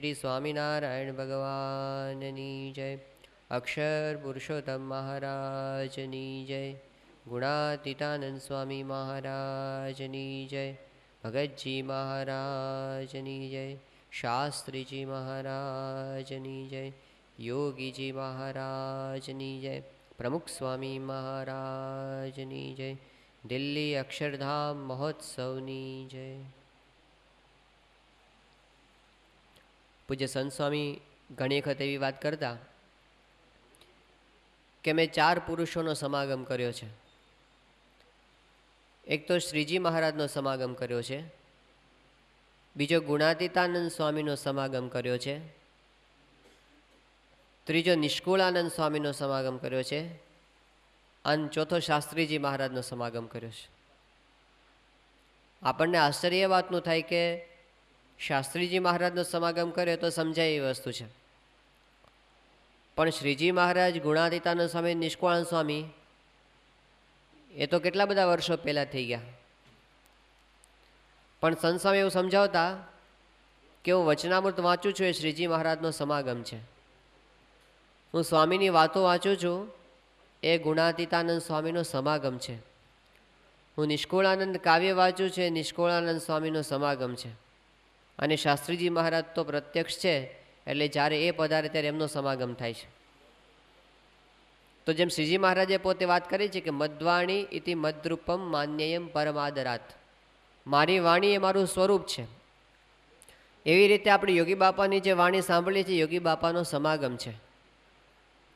श्री स्वामीनारायण भगवाननी जय। अक्षर पुरुषोत्तम महाराजनी जय। गुणातीतानंद स्वामी महाराजनी जय। भगतजी महाराजनी जय। शास्त्री जी महाराजनी जय। योगी जी महाराजनी जय। प्रमुख स्वामी महाराजनी जय। दिल्ली अक्षरधाम महोत्सवनी जय। પૂજ્ય સંત સ્વામી ઘણી વખત એવી વાત કરતા કે મેં 4 પુરુષોનો સમાગમ કર્યો છે. એક તો શ્રીજી મહારાજનો સમાગમ કર્યો છે, બીજો ગુણાતીતાનંદ સ્વામીનો સમાગમ કર્યો છે, ત્રીજો નિષ્કુળાનંદ સ્વામીનો સમાગમ કર્યો છે અને ચોથો શાસ્ત્રીજી મહારાજનો સમાગમ કર્યો છે. આપણને આશ્ચર્ય એ વાતનું થાય કે શાસ્ત્રીજી મહારાજનો સમાગમ કર્યો તો સમજાય એવી વસ્તુ છે, પણ શ્રીજી મહારાજ, ગુણાતીતાનંદ સ્વામી, નિષ્કુળાનંદ સ્વામી એ તો કેટલા બધા વર્ષો પહેલાં થઈ ગયા. પણ સંત સ્વામી એવું સમજાવતા કે હું વચનામૃત વાંચું છું એ શ્રીજી મહારાજનો સમાગમ છે, હું સ્વામીની વાતો વાંચું છું એ ગુણાતીતાનંદ સ્વામીનો સમાગમ છે, હું નિષ્કુળાનંદ કાવ્ય વાંચું છું એ નિષ્કુળાનંદ સ્વામીનો સમાગમ છે, અને શાસ્ત્રીજી મહારાજ તો પ્રત્યક્ષ છે એટલે જ્યારે એ પધારે ત્યારે એમનો સમાગમ થાય છે. તો જેમ શ્રીજી મહારાજે પોતે વાત કરી છે કે મદ્વાણી ઇતિ મદ્રૂપમ માન્યયમ પરમાદરાત, મારી વાણી એ મારું સ્વરૂપ છે. એવી રીતે આપણે યોગી બાપાની જે વાણી સાંભળીએ છીએ યોગી બાપાનો સમાગમ છે,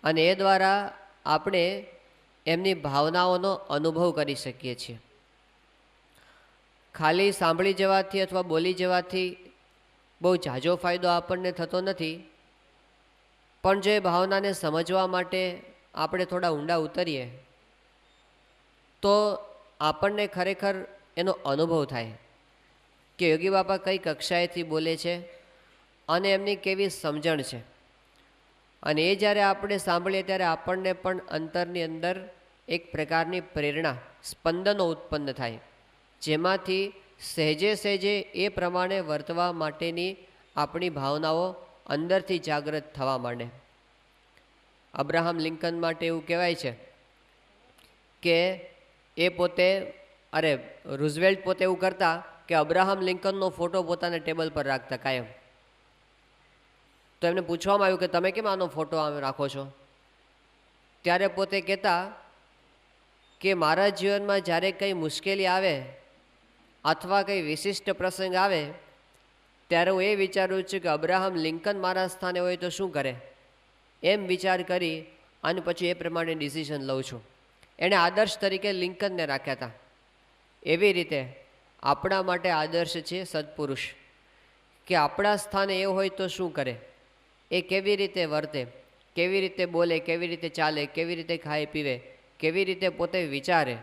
અને એ દ્વારા આપણે એમની ભાવનાઓનો અનુભવ કરી શકીએ છીએ. ખાલી સાંભળી જવાથી અથવા બોલી જવાથી બહુ ઝાઝો ફાયદો આપણને થતો નથી, પણ જો એ ભાવનાને સમજવા માટે આપણે થોડા ઊંડા ઉતરીએ તો આપણને ખરેખર એનો અનુભવ થાય કે યોગી બાપા કઈ કક્ષાએથી બોલે છે અને એમની કેવી સમજણ છે. અને એ જ્યારે આપણે સાંભળીએ ત્યારે આપણને પણ અંતરની અંદર એક પ્રકારની પ્રેરણા, સ્પંદનો ઉત્પન્ન થાય, જેમાંથી સહેજે સહેજે એ પ્રમાણે વર્તવા માટેની આપણી ભાવનાઓ અંદરથી જાગૃત થવા માંડે. અબ્રાહમ લિંકન માટે એવું કહેવાય છે કે એ પોતે રૂઝવેલ્ટ પોતે એવું કરતા કે અબ્રાહમ લિંકનનો ફોટો પોતાના ટેબલ પર રાખતા કાયમ. તો એમને પૂછવામાં આવ્યું કે તમે કેમ આનો ફોટો આમ રાખો છો? ત્યારે પોતે કહેતા કે મારા જીવનમાં જ્યારે કંઈ મુશ્કેલી આવે અથવા કંઈ વિશિષ્ટ પ્રસંગ આવે ત્યારે હું એ વિચારું છું કે અબ્રાહમ લિંકન મારા સ્થાને હોય તો શું કરે, એમ વિચાર કરી અને પછી એ પ્રમાણે ડિસિઝન લઉં છું. એણે આદર્શ તરીકે લિંકનને રાખ્યા હતા. એવી રીતે આપણા માટે આદર્શ છે સત્પુરુષ, કે આપણા સ્થાને એ હોય તો શું કરે, એ કેવી રીતે વર્તે, કેવી રીતે બોલે, કેવી રીતે ચાલે, કેવી રીતે ખાય પીવે, કેવી રીતે પોતે વિચારે.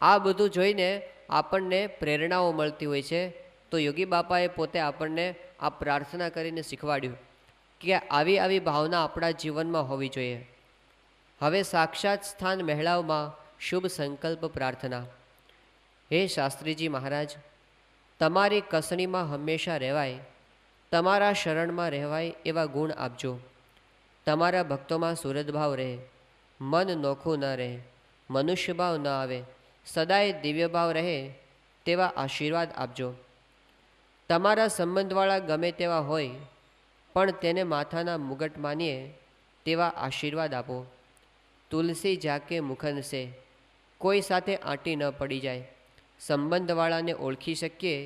આ બધું જોઈને આપણને પ્રેરણાઓ મળતી હોય છે. તો યોગી બાપાએ પોતે આપણને આ પ્રાર્થના કરીને શીખવાડ્યું કે આવી આવી ભાવના આપણા જીવનમાં હોવી જોઈએ. હવે સાક્ષાત સ્થાન મહેલાવમાં શુભ સંકલ્પ પ્રાર્થના. હે શાસ્ત્રીજી મહારાજ, તમારી કસણીમાં હંમેશા રહેવાય, તમારા શરણમાં રહેવાય એવા ગુણ આપજો. તમારા ભક્તોમાં સુરતભાવ રહે, મન નોખું ન રહે, મનુષ્યભાવ ન આવે, સદાય દિવ્યભાવ રહે તેવા આશીર્વાદ આપજો. તમારા સંબંધવાળા ગમે તેવા હોય પણ તેને માથાના મુગટ માનીએ તેવા આશીર્વાદ આપો. તુલસી જાકે મુખન સે, કોઈ સાથે આંટી ન પડી જાય, સંબંધવાળાને ઓળખી શકીએ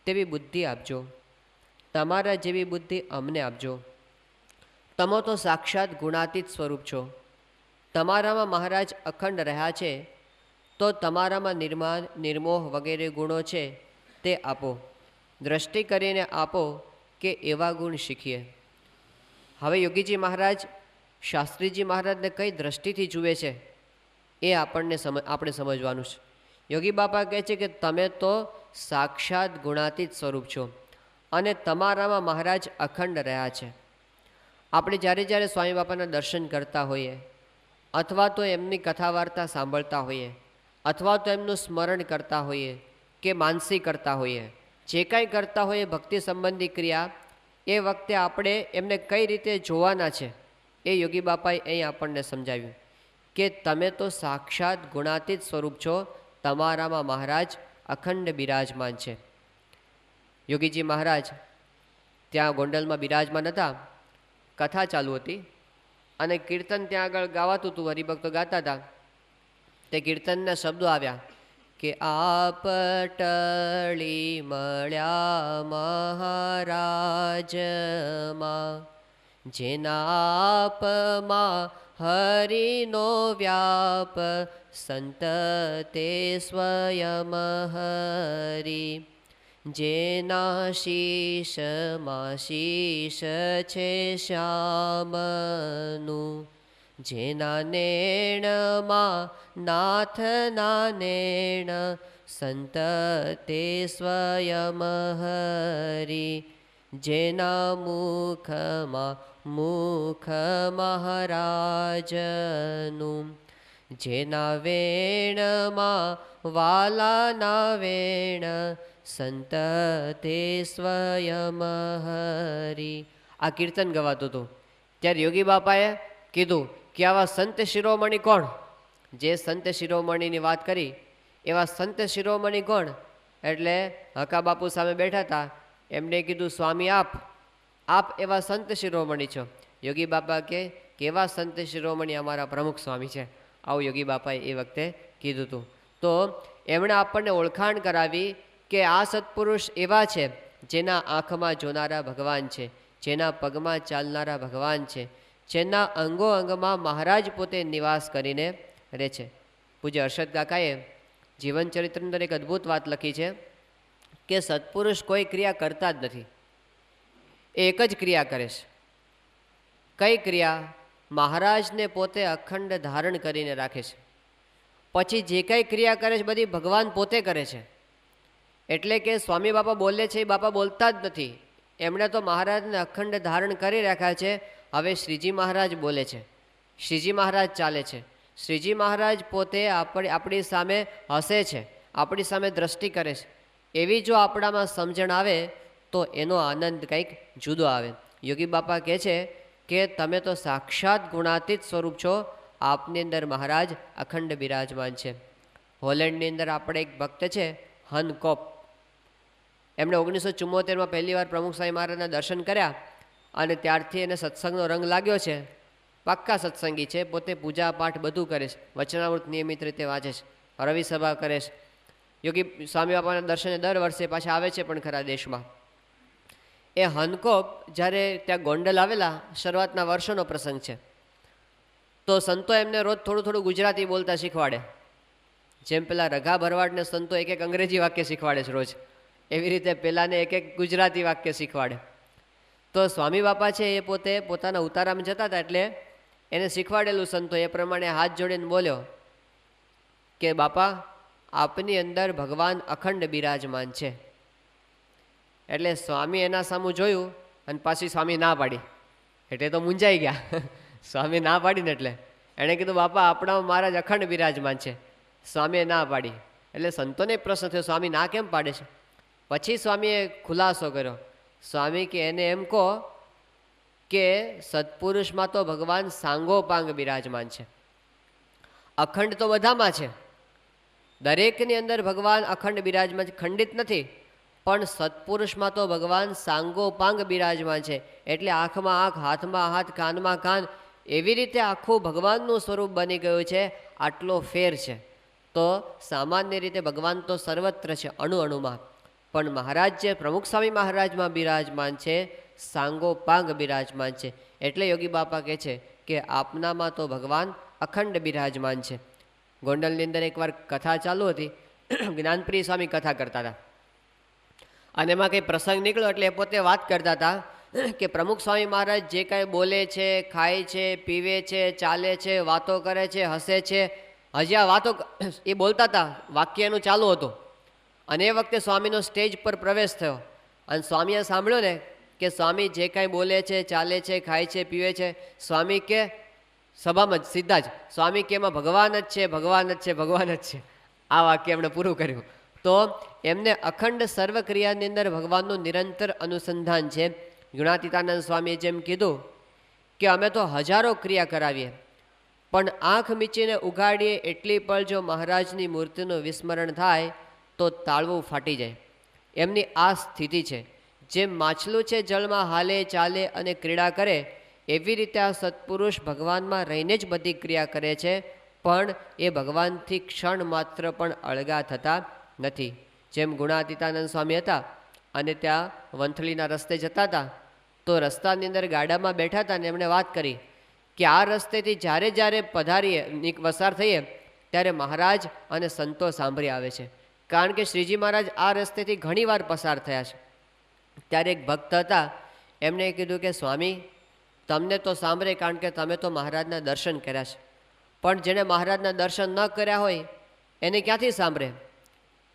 તેવી બુદ્ધિ આપજો. તમારા જેવી બુદ્ધિ અમને આપજો. તમે તો સાક્ષાત ગુણાતીત સ્વરૂપ છો. તમારામાં મહારાજ અખંડ રહ્યા છે, તો તમારામાં નિર્માણ, નિર્મોહ વગેરે ગુણો છે તે આપો. દ્રષ્ટિ કરીને આપો કે એવા ગુણ શીખીએ. હવે યોગીજી મહારાજ શાસ્ત્રીજી મહારાજને કઈ દ્રષ્ટિથી જુએ છે એ આપણે સમજવાનું છે. યોગી બાપા કહે છે કે તમે તો સાક્ષાત ગુણાતીત સ્વરૂપ છો અને તમારામાં મહારાજ અખંડ રહ્યા છે. આપણે જ્યારે જ્યારે સ્વામી બાપાના દર્શન કરતા હોઈએ અથવા તો એમની કથા વાર્તા સાંભળતા હોઈએ અથવા તો એમનું સ્મરણ કરતા હોઈએ કે માનસી કરતા હોઈએ, જે કાંઈ કરતા હોઈએ ભક્તિ સંબંધી ક્રિયા, એ વખતે આપણે એમને કઈ રીતે જોવાના છે એ યોગી બાપાએ અહીં આપણને સમજાવ્યું કે તમે તો સાક્ષાત ગુણાતીત સ્વરૂપ છો, તમારામાં મહારાજ અખંડ બિરાજમાન છે. યોગીજી મહારાજ ત્યાં ગોંડલમાં બિરાજમાન હતા. કથા ચાલુ હતી અને કીર્તન ત્યાં આગળ ગાવાતું હતું, હરિભક્તો ગાતા હતા. તે કીર્તનના શબ્દો આવ્યા કે આપટળી મળ્યા મહારાજમાં, જેના આપમાં હરિનો વ્યાપ, સંત તે સ્વયં હરિ. જેના શીશમાં શીશ છે શ્યામનું, જેના નેણમાં નાથના નેણ, સંત તે સ્વયં હરિ. જેના મુખમાં મુખ મહારાજનું, જેના વેણમાં વાલાના વેણ, સંત તે સ્વયં હરિ. આ કીર્તન ગવાતું હતું. ત્યારે યોગી બાપાએ કીધું કે આવા સંત શિરોમણી કોણ? જે સંત શિરોમણીની વાત કરી એવા સંત શિરોમણી કોણ? એટલે હકા બાપુ સામે બેઠા હતા, એમને કીધું સ્વામી આપ એવા સંત શિરોમણી છો. યોગી બાપા કે કેવા સંત શિરોમણી? અમારા પ્રમુખ સ્વામી છે. આવું યોગી બાપાએ એ વખતે કીધું હતું. તો એમણે આપણને ઓળખાણ કરાવી કે આ સત્પુરુષ એવા છે જેના આંખમાં જોનારા ભગવાન છે, જેના પગમાં ચાલનારા ભગવાન છે, જેના અંગો અંગમાં મહારાજ પોતે નિવાસ કરીને રહે છે. પૂજ્ય હર્ષદ કાકાએ જીવન ચરિત્રની અંદર એક અદ્ભુત વાત લખી છે કે સત્પુરુષ કોઈ ક્રિયા કરતા જ નથી, એ એક જ ક્રિયા કરે છે. કઈ ક્રિયા? મહારાજને પોતે અખંડ ધારણ કરીને રાખે છે. પછી જે કંઈ ક્રિયા કરે છે બધી ભગવાન પોતે કરે છે. એટલે કે સ્વામી બાપા બોલે છે એ બાપા બોલતા જ નથી, એમણે તો મહારાજને અખંડ ધારણ કરી રાખ્યા છે. હવે શ્રીજી મહારાજ બોલે છે, શ્રીજી મહારાજ ચાલે છે, શ્રીજી મહારાજ પોતે આપણી સામે હસે છે, આપણી સામે દ્રષ્ટિ કરે છે. એવી જો આપણામાં સમજણ આવે તો એનો આનંદ કંઈક જુદો આવે. યોગી બાપા કહે છે કે તમે તો સાક્ષાત ગુણાતીત સ્વરૂપ છો, આપની અંદર મહારાજ અખંડ બિરાજમાન છે. હોલેન્ડની અંદર આપણે એક ભક્ત છે હનકોપ, એમણે 1974માં પહેલી વાર પ્રમુખ સ્વામી મહારાજના દર્શન કર્યા અને ત્યારથી એને સત્સંગનો રંગ લાગ્યો છે. પાક્કા સત્સંગી છે, પોતે પૂજા પાઠ બધું કરે છે, વચનામૃત નિયમિત રીતે વાંચે છે, રવિ સભા કરે છે. યોગી સ્વામી બાપાના દર્શને દર વર્ષે પાછા આવે છે પણ ખરા દેશમાં. એ હનકોપ જ્યારે ત્યાં ગોંડલ આવેલા, શરૂઆતના વર્ષોનો પ્રસંગ છે, તો સંતો એમને રોજ થોડું થોડું ગુજરાતી બોલતા શીખવાડે. જેમ પેલા રઘા ભરવાડને સંતો એક એક અંગ્રેજી વાક્ય શીખવાડે છે રોજ, એવી રીતે પેલાને એક એક ગુજરાતી વાક્ય શીખવાડે. તો સ્વામી બાપા છે એ પોતે પોતાના ઉતારામાં જતા હતા એટલે એને શીખવાડેલું સંતો એ પ્રમાણે હાથ જોડીને બોલ્યો કે બાપા આપની અંદર ભગવાન અખંડ બિરાજમાન છે. એટલે સ્વામી એના સામું જોયું અને પાછી સ્વામી ના પાડી, એટલે તો મૂંઝાઈ ગયા. સ્વામી ના પાડીને એટલે એણે કીધું બાપા આપણામાં મહારાજ અખંડ બિરાજમાન છે. સ્વામીએ ના પાડી. એટલે સંતોને પ્રશ્ન થયો સ્વામી ના કેમ પાડે છે? પછી સ્વામીએ ખુલાસો કર્યો. સ્વામી કે એને એમ કહો કે સત્પુરુષમાં તો ભગવાન સાંગોપાંગ બિરાજમાન છે, અખંડ તો બધામાં છે, દરેકની અંદર ભગવાન અખંડ બિરાજમાન છે, ખંડિત નથી. પણ સત્પુરુષમાં તો ભગવાન સાંગોપાંગ બિરાજમાન છે. એટલે આંખમાં આંખ, હાથમાં હાથ, કાનમાં કાન, એવી રીતે આખું ભગવાનનું સ્વરૂપ બની ગયું છે. આટલો ફેર છે. તો સામાન્ય રીતે ભગવાન તો સર્વત્ર છે, અણુ અણુમાં. પણ મહારાજ જે પ્રમુખ સ્વામી મહારાજમાં બિરાજમાન છે, સાંગોપાંગ બિરાજમાન છે. એટલે યોગી બાપા કહે છે કે આપનામાં તો ભગવાન અખંડ બિરાજમાન છે. ગોંડલની અંદર એકવાર કથા ચાલુ હતી, જ્ઞાનપ્રિય સ્વામી કથા કરતા હતા અને એમાં કંઈ પ્રસંગ નીકળ્યો એટલે એ પોતે વાત કરતા હતા કે પ્રમુખ સ્વામી મહારાજ જે કાંઈ બોલે છે, ખાય છે, પીવે છે, ચાલે છે, વાતો કરે છે, હસે છે, હજી આ વાતો એ બોલતા હતા, વાક્ય એનું ચાલુ હતું. અને એ વખતે સ્વામીનો સ્ટેજ પર પ્રવેશ થયો અને સ્વામીએ સાંભળ્યું ને કે સ્વામી જે કાંઈ બોલે છે, ચાલે છે, ખાય છે, પીવે છે, સ્વામી કે સભામાં જ સીધા જ સ્વામી કે એમાં ભગવાન જ છે, ભગવાન જ છે, ભગવાન જ છે. આ વાક્ય એમણે પૂરું કર્યું. તો એમને અખંડ સર્વક્રિયાની અંદર ભગવાનનું નિરંતર અનુસંધાન છે. ગુણાતીતાનંદ સ્વામીએ જેમ કીધું કે અમે તો હજારો ક્રિયા કરાવીએ, પણ આંખ મીચીને ઉગાડીએ એટલી પણ જો મહારાજની મૂર્તિનું વિસ્મરણ થાય તો તાળવું ફાટી જાય. એમની આ સ્થિતિ છે. જેમ માછલું છે જળમાં હાલે ચાલે અને ક્રીડા કરે, એવી રીતે આ સત્પુરુષ ભગવાનમાં રહીને જ બધી ક્રિયા કરે છે, પણ એ ભગવાનથી ક્ષણ માત્ર પણ અળગા થતા નથી. જેમ ગુણાતીતાનંદ સ્વામી હતા અને ત્યાં વંથલીના રસ્તે જતા હતા, તો રસ્તાની અંદર ગાડામાં બેઠા હતા ને એમણે વાત કરી કે આ રસ્તેથી જ્યારે જ્યારે પધારીએ પસાર થઈએ ત્યારે મહારાજ અને સંતો સાંભળી આવે છે, કારણ કે શ્રીજી મહારાજ આ રસ્તેથી ઘણીવાર પસાર થયા છે. ત્યારે એક ભક્ત હતા, એમણે કીધું કે સ્વામી, તમને તો સાંભળે કારણ કે તમે તો મહારાજના દર્શન કર્યા છે, પણ જેણે મહારાજના દર્શન ન કર્યા હોય એને ક્યાંથી સાંભળે?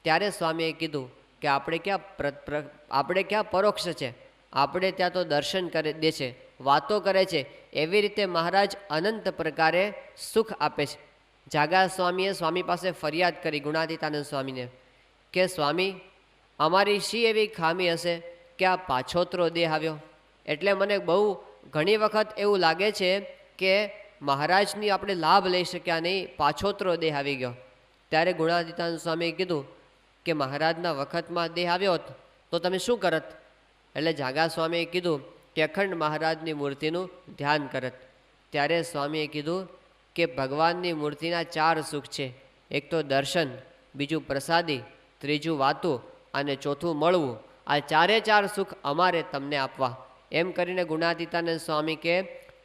ત્યારે સ્વામીએ કીધું કે આપણે ક્યાં પરોક્ષ છે, આપણે ત્યાં તો દર્શન કરે દે છે, વાતો કરે છે. એવી રીતે મહારાજ અનંત પ્રકારે સુખ આપે છે. જાગા સ્વામીએ સ્વામી પાસે ફરિયાદ કરી ગુણાતીતાનંદ સ્વામીને કે સ્વામી, અમારી શી એવી ખામી હશે કે આ પાછોતરો દેહ આવ્યો? એટલે મને બહુ ઘણી વખત એવું લાગે છે કે મહારાજની આપણે લાભ લઈ શક્યા નહીં, પાછોતરો દેહ આવી ગયો. ત્યારે ગુણાતીતાનંદ સ્વામીએ કીધું કે મહારાજના વખતમાં દેહ આવ્યો હોત તો તમે શું કરત? એટલે જાગા સ્વામીએ કીધું કે અખંડ મહારાજની મૂર્તિનું ધ્યાન કરત. ત્યારે સ્વામીએ કીધું કે ભગવાનની મૂર્તિના 4 સુખ છે. એક તો દર્શન, બીજું પ્રસાદી, ત્રીજું વાતું અને ચોથું મળવું. આ 4 સુખ અમારે તમને આપવા. એમ કરીને ગુણાતીતાનંદ સ્વામી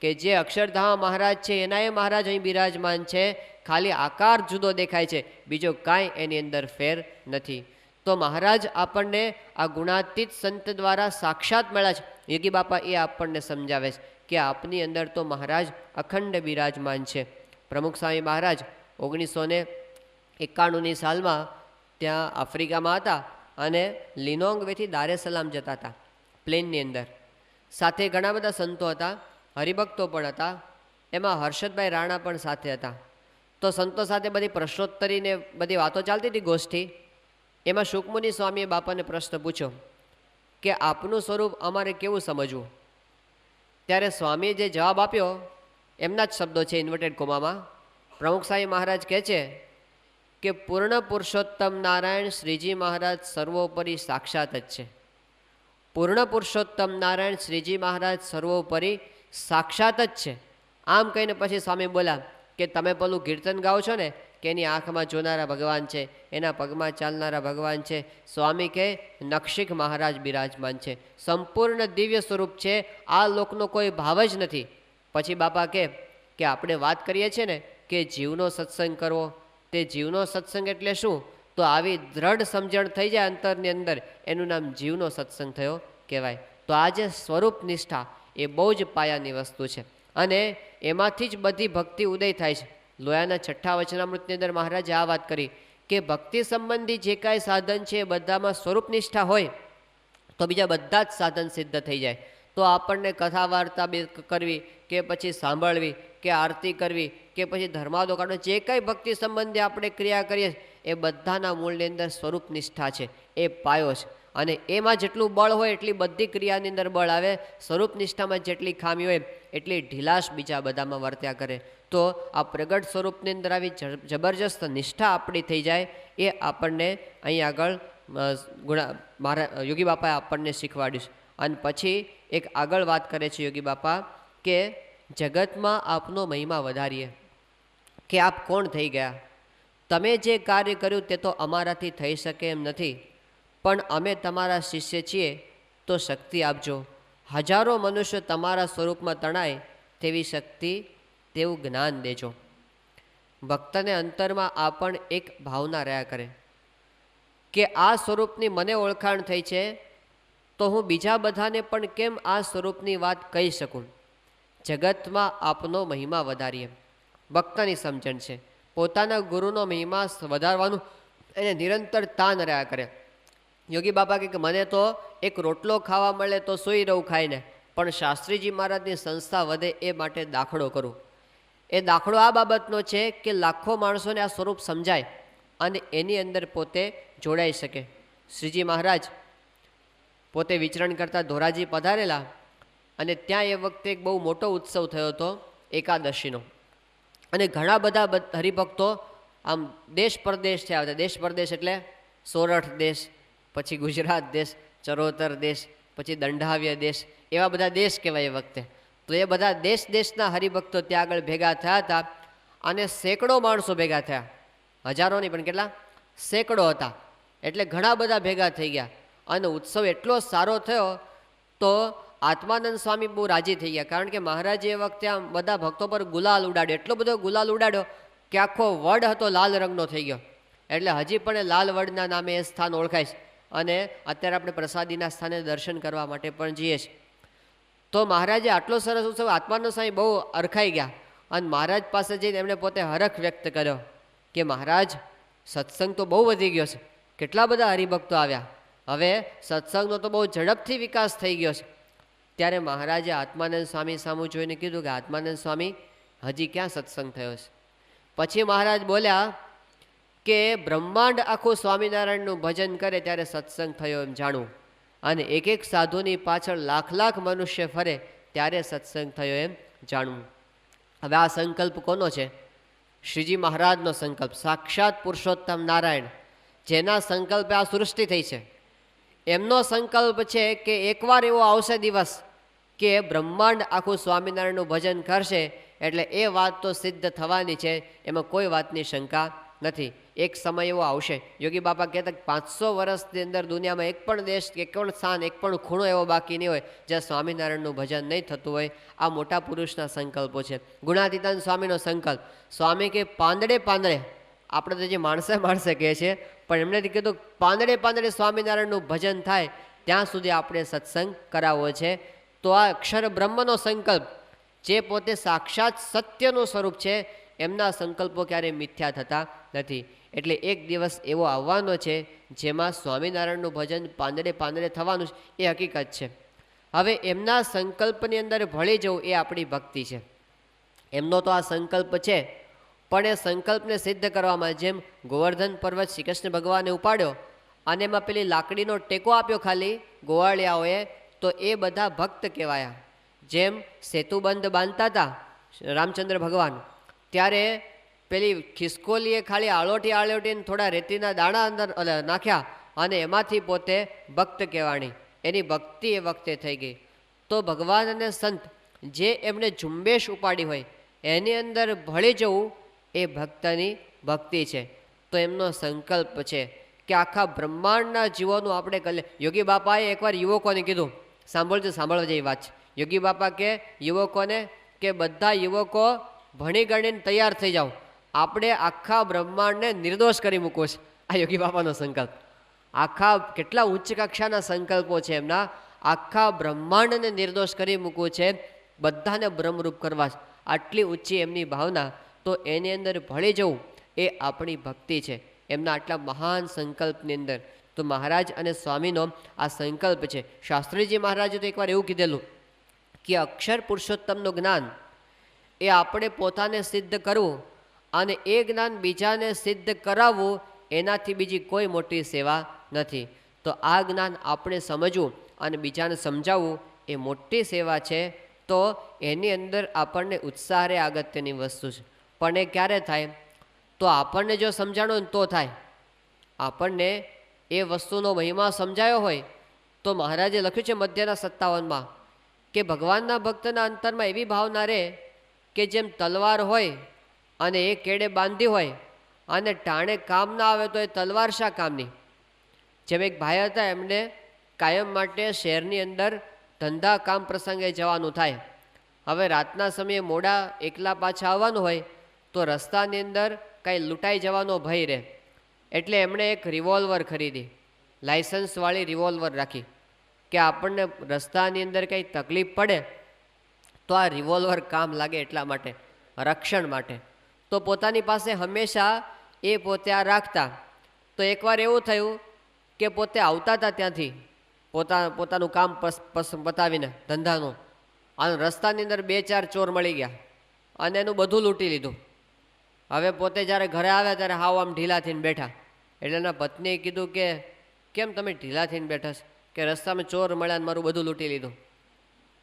કે જે અક્ષરધામ મહારાજ છે એના એ મહારાજ અહીં બિરાજમાન છે, ખાલી આકાર જુદો દેખાય છે, બીજો કાંઈ એની અંદર ફેર નથી. તો મહારાજ આપણને આ ગુણાતીત સંત દ્વારા સાક્ષાત મળ્યા છે. યોગી બાપા એ આપણને સમજાવે છે કે આપની અંદર તો મહારાજ અખંડ બિરાજમાન છે. પ્રમુખ સ્વામી મહારાજ 1991ની સાલમાં ત્યાં આફ્રિકામાં હતા અને લિનોંગ વેથી દારે સલામ જતા હતા પ્લેનની અંદર. સાથે ઘણા બધા સંતો હતા, હરિભક્તો પણ હતા, એમાં હર્ષદભાઈ રાણા પણ સાથે હતા. તો સંતો સાથે બધી પ્રશ્નોત્તરીને બધી વાતો ચાલતી હતી, ગોષ્ઠી. એમાં શુકમુનિ સ્વામીએ બાપાને પ્રશ્ન પૂછ્યો કે આપનું સ્વરૂપ અમારે કેવું સમજવું? ત્યારે સ્વામીએ જે જવાબ આપ્યો એમના જ શબ્દો છે ઇન્વર્ટેડ કોમામાં. પ્રમુખ સ્વામી મહારાજ કહે છે કે પૂર્ણ પુરુષોત્તમ નારાયણ શ્રીજી મહારાજ સર્વોપરી સાક્ષાત જ છે. પૂર્ણ પુરુષોત્તમ નારાયણ શ્રીજી મહારાજ સર્વોપરી સાક્ષાત જ છે. આમ કહીને પછી સ્વામી બોલ્યા કે તમે પેલું કીર્તન ગાઓ છો ને કે એની આંખમાં જોનારા ભગવાન છે, એના પગમાં ચાલનારા ભગવાન છે. સ્વામી કહે નક્ષિક મહારાજ બિરાજમાન છે, સંપૂર્ણ દિવ્ય સ્વરૂપ છે, આ લોકનો કોઈ ભાવ જ નથી. પછી બાપા કે આપણે વાત કરીએ છીએ ને કે જીવનો સત્સંગ કરવો, તે જીવનો સત્સંગ એટલે શું? તો આવી દ્રઢ સમજણ થઈ જાય અંતરની અંદર, એનું નામ જીવનો સત્સંગ થયો કહેવાય. તો આ જે સ્વરૂપ નિષ્ઠા એ બહુ જ પાયાની વસ્તુ છે અને એમાંથી જ બધી ભક્તિ ઉદય થાય છે. લોયાના 6ઠ્ઠા વચનામૃતની અંદર મહારાજે આ વાત કરી કે ભક્તિ સંબંધી જે કાંઈ સાધન છે એ બધામાં સ્વરૂપ નિષ્ઠા હોય તો બીજા બધા જ સાધન સિદ્ધ થઈ જાય. તો આપણને કથા વાર્તા કરવી કે પછી સાંભળવી કે આરતી કરવી કે પછી ધર્માદો કાઢવો, જે કંઈ ભક્તિ સંબંધી આપણે ક્રિયા કરીએ એ બધાના મૂળની અંદર સ્વરૂપ નિષ્ઠા છે, એ પાયો છે. અને એમાં જેટલું બળ હોય એટલી બધી ક્રિયાની અંદર બળ આવે. સ્વરૂપ નિષ્ઠામાં જેટલી ખામી હોય એટલી ઢીલાશ બીજા બધામાં વર્ત્યા કરે. તો આ પ્રગટ સ્વરૂપની અંદર આવી જબરજસ્ત નિષ્ઠા આપણી થઈ જાય, એ આપણને અહીં આગળ યોગી બાપાએ આપણને શીખવાડ્યું છે. અને પછી એક આગળ વાત કરે છે યોગી બાપા કે જગતમાં આપનો મહિમા વધારીએ, કે આપ કોણ થઈ ગયા? તમે જે કાર્ય કર્યું તે તો અમારાથી થઈ શકે એમ નથી, પણ અમે તમારા શિષ્ય છીએ તો શક્તિ આપજો. હજારો મનુષ્ય તમારા સ્વરૂપમાં તણાય તેવી શક્તિ, તેવું જ્ઞાન દેજો. ભક્તને અંતરમાં આ પણ એક ભાવના રહ્યા કરે કે આ સ્વરૂપની મને ઓળખાણ થઈ છે તો હું બીજા બધાને પણ કેમ આ સ્વરૂપની વાત કહી શકું. જગતમાં આપનો મહિમા વધારીએ. ભક્તની સમજણ છે, પોતાના ગુરુનો મહિમા વધારવાનું એને નિરંતર તાન રહ્યા કરે. યોગી બાપા કે મને તો એક રોટલો ખાવા મળે તો સૂઈ રહું ખાઈને, પણ શાસ્ત્રીજી મહારાજની સંસ્થા વધે એ માટે દાખલો કરું. એ દાખલો આ બાબતનો છે કે લાખો માણસોને આ સ્વરૂપ સમજાય અને એની અંદર પોતે જોડાઈ શકે. શ્રીજી મહારાજ પોતે વિચરણ કરતા ધોરાજી પધારેલા અને ત્યાં એ વખતે એક બહુ મોટો ઉત્સવ થયો હતો એકાદશીનો, અને ઘણા બધા હરિભક્તો આમ દેશ પરદેશથી આવતા. દેશ પરદેશ એટલે સોરઠ દેશ, પછી ગુજરાત દેશ, ચરોતર દેશ, પછી દંડાવ્ય દેશ, એવા બધા દેશ કહેવાય એ વખતે. તો એ બધા દેશના હરિભક્તો ત્યાં આગળ ભેગા થયા હતા, અને સેંકડો માણસો ભેગા થયા, હજારો નહીં પણ કેટલા સેંકડો હતા. એટલે ઘણા બધા ભેગા થઈ ગયા, અને ઉત્સવ એટલો સારો થયો તો આત્માનંદ સ્વામી બહુ રાજી થઈ ગયા, કારણ કે મહારાજે એ વખતે આમ બધા ભક્તો પર ગુલાલ ઉડાડ્યો, એટલો બધો ગુલાલ ઉડાડ્યો કે આખો વડ હતો લાલ રંગનો થઈ ગયો. એટલે હજી પણ એ લાલ વડના નામે એ સ્થાન ઓળખાય છે, અને અત્યારે આપણે પ્રસાદીના સ્થાને દર્શન કરવા માટે પણ જઈએ છીએ. તો મહારાજે આટલો સરસ ઉત્સવ, આત્માનંદ સ્વામી બહુ અરખાઈ ગયા, અને મહારાજ પાસે જઈને એમણે પોતે હરખ વ્યક્ત કર્યો કે મહારાજ, સત્સંગ તો બહુ વધી ગયો છે, કેટલા બધા હરિભક્તો આવ્યા, હવે સત્સંગનો તો બહુ ઝડપથી વિકાસ થઈ ગયો છે. ત્યારે મહારાજે આત્માનંદ સ્વામી સામું જોઈને કીધું કે આત્માનંદ સ્વામી, હજી ક્યાં સત્સંગ થયો છે? પછી મહારાજ બોલ્યા કે બ્રહ્માંડ આખું સ્વામિનારાયણનું ભજન કરે ત્યારે સત્સંગ થયો એમ જાણવું, અને એક એક સાધુની પાછળ લાખ લાખ મનુષ્ય ફરે ત્યારે સત્સંગ થયો એમ જાણવું. હવે આ સંકલ્પ કોનો છે? શ્રીજી મહારાજનો સંકલ્પ, સાક્ષાત પુરુષોત્તમ નારાયણ, જેના સંકલ્પે આ સૃષ્ટિ થઈ છે, એમનો સંકલ્પ છે કે એકવાર એવો આવશે દિવસ કે બ્રહ્માંડ આખું સ્વામિનારાયણનું ભજન કરશે, એટલે એ વાત તો સિદ્ધ થવાની છે, એમાં કોઈ વાતની શંકા નથી. એક સમય એવો આવશે, યોગી બાપા કહેતા 500 વર્ષની અંદર દુનિયામાં એક પણ દેશ, એક પણ સ્થાન, એક પણ ખૂણો એવો બાકી નહીં હોય જ્યાં સ્વામિનારાયણનું ભજન નહીં થતું હોય. આ મોટા પુરુષના સંકલ્પો છે. ગુણાતીતાનંદ સ્વામીનો સંકલ્પ, સ્વામી કે પાંદડે પાંદડે, આપણે તો જે માણસે કહે છે, પણ એમણે કીધું પાંદડે પાંદડે સ્વામિનારાયણનું ભજન થાય ત્યાં સુધી આપણે સત્સંગ કરાવવો છે. તો આ અક્ષર બ્રહ્મનો સંકલ્પ, જે પોતે સાક્ષાત સત્યનું સ્વરૂપ છે, એમના સંકલ્પો ક્યારેય મિથ્યા થતા નથી. એટલે એક દિવસ એવો આવવાનો છે જેમાં સ્વામિનારાયણનું ભજન પાંદડે પાંદડે થવાનું છે, એ હકીકત છે. હવે એમના સંકલ્પની અંદર ભળી જવું એ આપણી ભક્તિ છે. એમનો તો આ સંકલ્પ છે, પણ એ સંકલ્પને સિદ્ધ કરવામાં, જેમ ગોવર્ધન પર્વત શ્રી કૃષ્ણ ભગવાને ઉપાડ્યો અને એમાં પેલી લાકડીનો ટેકો આપ્યો ખાલી ગોવાળિયાઓએ, તો એ બધા ભક્ત કહેવાયા. જેમ સેતુબંધ બાંધતા હતા રામચંદ્ર ભગવાન, ત્યારે પેલી ખિસકોલીએ ખાલી આળોટીને થોડા રેતીના દાણા અંદર નાખ્યા, અને એમાંથી પોતે ભક્ત કહેવાણી, એની ભક્તિ એ વખતે થઈ ગઈ. તો ભગવાન અને સંત જે એમણે ઝુંબેશ ઉપાડી હોય એની અંદર ભળી જવું એ ભક્તની ભક્તિ છે. તો એમનો સંકલ્પ છે કે આખા બ્રહ્માંડના જીવોનું આપણે કલ્યાણ. યોગી બાપાએ એકવાર યુવકોને કીધું, સાંભળવા જેવી વાત છે. યોગી બાપા કે યુવકોને કે બધા યુવકો ભણી ગણીને તૈયાર થઈ જાઓ, આપણે આખા બ્રહ્માંડને નિર્દોષ કરી મૂકવો છે. આ યોગી બાપાનો સંકલ્પ, આખા કેટલા ઉચ્ચ કક્ષાના સંકલ્પો છે એમના, આખા બ્રહ્માંડને નિર્દોષ કરી મૂકવું છે, બધાને બ્રહ્મરૂપ કરવા છે, આટલી ઊંચી એમની ભાવના. તો એની અંદર ભળી જવું એ આપણી ભક્તિ છે, એમના આટલા મહાન સંકલ્પની અંદર. તો મહારાજ અને સ્વામીનો આ સંકલ્પ છે. શાસ્ત્રીજી મહારાજે તો એકવાર એવું કીધેલું કે અક્ષર પુરુષોત્તમનું જ્ઞાન એ આપણે પોતાને સિદ્ધ કરવું, અને એ જ્ઞાન બીજાને સિદ્ધ કરાવવું, એનાથી બીજી કોઈ મોટી સેવા નથી. તો આ જ્ઞાન આપણે સમજવું અને બીજાને સમજાવવું એ મોટી સેવા છે. તો એની અંદર આપણને ઉત્સાહ રહે, અગત્યની વસ્તુ છે. પણ એ ક્યારે થાય? તો આપણને જો સમજાણો ને તો થાય. આપણને એ વસ્તુનો મહિમા સમજાયો હોય તો મહારાજે લખ્યું છે મધ્યના 57માં કે ભગવાનના ભક્તના અંતરમાં એવી ભાવના રહે કે જેમ તલવાર હોય અને એ કેડે બાંધી હોય અને ટાણે કામ ના આવે તો એ તલવાર શા કામની. જેમ એક ભાઈ હતા, એમને કાયમ માટે શહેરની અંદર ધંધા કામ પ્રસંગે જવાનું થાય. હવે રાતના સમયે મોડા એકલા પાછા આવવાનું હોય તો રસ્તાની અંદર કાંઈ લૂંટાઈ જવાનો ભય રહે, એટલે એમણે એક રિવોલ્વર ખરીદી, લાઇસન્સવાળી રિવોલ્વર રાખી કે આપણને રસ્તાની અંદર કંઈ તકલીફ પડે તો આ રિવોલ્વર કામ લાગે, એટલા માટે, રક્ષણ માટે. તો પોતાની પાસે હંમેશા એ પોતે આ રાખતા. તો એકવાર એવું થયું કે પોતે આવતા હતા ત્યાંથી પોતાનું કામ પતાવીને ધંધાનું, અને રસ્તાની અંદર 2-4 ચોર મળી ગયા અને એનું બધું લૂંટી લીધું. હવે પોતે જ્યારે ઘરે આવ્યા ત્યારે હાવ આમ ઢીલા થઈને બેઠા. એટલે એના પત્નીએ કીધું કે કેમ તમે ઢીલા થઈને બેઠા છો? કે રસ્તામાં ચોર મળ્યા ને મારું બધું લૂંટી લીધું.